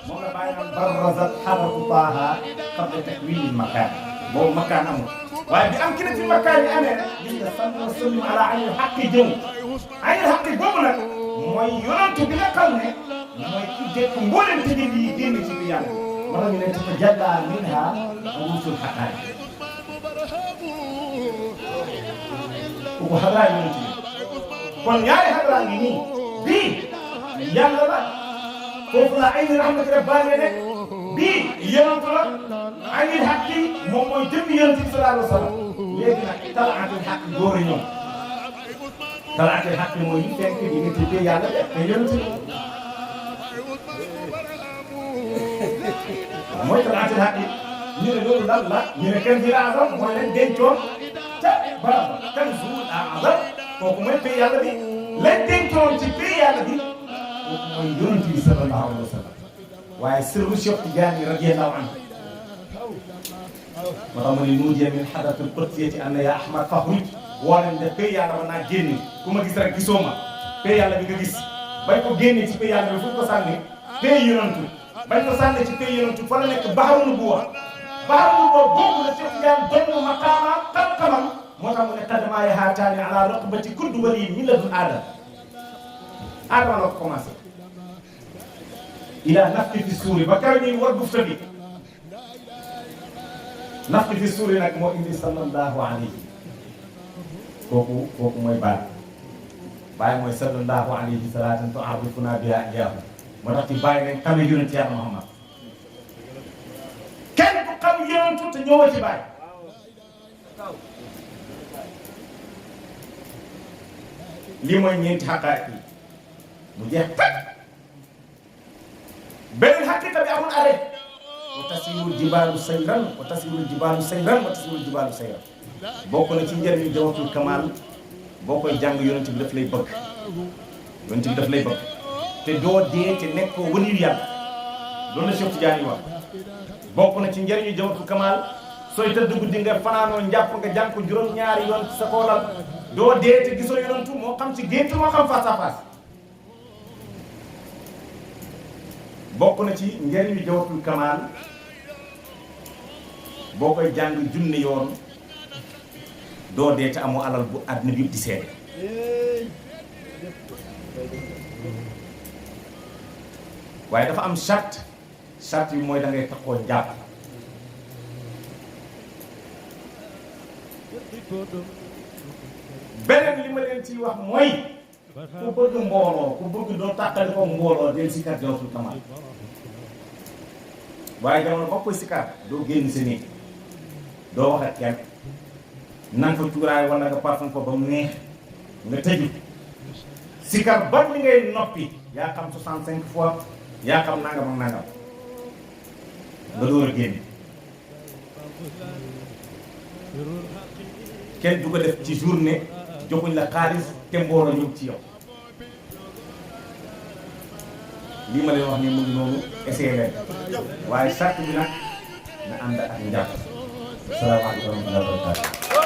moom la bàyyi naan barazat hadratu Taaha qabla takwiinil makaan boobu makaan amul waaye bi am ki ne ci makaan yi amee rek gis nga salli wa sallim ala aynil haqqi jëm aynil haqqi boobu nag mooy yonantu bi nga xam ne mooy ki jëkk mboolem tëjël yi génn ci bi yàlla wala ñu ne tatajalla minha ruusul haqaa'iq kooku xadraa yonent bi kon ñaari xadraa ngi nii bii yàlla la foofu la ayni rahmati rabbaaniya nekk bii yonent la aynil haqqi moom mooy jëmmi yonent bi sallallahu alayhi wa sallam léegi nag talaatul haqqi door a ñëw talaatul haqqi mooy ñu fekk di nga tuddee yàlla def te yonent mooy talaatul haqqi ñu ne loolu lan la ñu ne kanzul a'zam mooy leen dencoon ca barab ba kanzul a'zam kooku mooy pay yàlla bi leen dencoon ci pay yàlla bi kooku mooy yonent bi sallallahu alayhi wa sallam waaye sirru Cheikh Tidiane radiyallahu anhu moo tax mu ne nuudiya min hadratil qudsiyati anna ya ahmad fakhruj woo nañ ne pay yàlla mën naa génne ku ma gis rek gisoo ma pay yàlla bi nga gis bañ ko génnee ci pay yàlla bi fu ko sànni pay yonantu bañ ko sànni ci pay yonantu fa la nekk baaru nubuwa boobu la Cheikh Tidiane doon maqaama xam-xamam moo tax mu ne qaddamaa haataani ala raqabati kulli waliyin min ladun aadama la ko commencé ila nafti fi suuri ba kaw ñuy war bufta bi nafti fi suuri nag moo indi sallallahu alayhi kooku mooy baay mooy sallallahu alayhi salaatan tu'arrifuna biha iyaahu moo tax ci bàyyi nañ xamee yonent Yàlla Muhammad kenn ku xam yonentu te ñëwoo ci bàyyi lii mooy ñeenti xaqaat yi mu jeex tàkk beneen xaqiqa bi amul arrêt wa tasirul jibaalu sayran wa tasirul jibaalu sayran wa tasirul jibaalu sayran bokk na ci njëriñu jawatul kamal boo koy jàng yonent bi daf lay bëgg yonent bi daf lay bëgg te doo dee te nekkoo wëliyu yàlla loolu la Cheikh Tidiane wax bokk na ci njëriñu jawatul kamal sooy tëdd guddi nga fanaanoo njàpp nga jàng ko juróom-ñaari yoon ci sa koolal doo dee te gisoo yonentu moo xam ci gént moo xam face à face bokk na ci njëriñu jawatul kamal boo koy jàng junni yoon doo dee te amoo alal bu àddina bi yëpp di seede waaye dafa am charte yi mooy da ngay taxoo njàpp beneen li ma leen ciy wax mooy ku bëgg mbooloo ku bëgg doo tàqali ko mbooloo del sikar jawatul kamal waaye jamono boo koy sikar doo génn sa néeg doo wax ak kenn nan fa cuuraay wala nga parfum ko ba mu neex nga tëju sikar ba li ngay noppi yaa xam 65 fois yaa xam nangam ak nangam nga door a génn kenn du ko def ci journée joxuñ la xaalis te mbooloo ñëw ci yow lii ma leen wax nii mu ngi noonu essayé leen waaye charte bi nag na ànd ak njàpp. Asalaamaaleykum wa rahmatulah.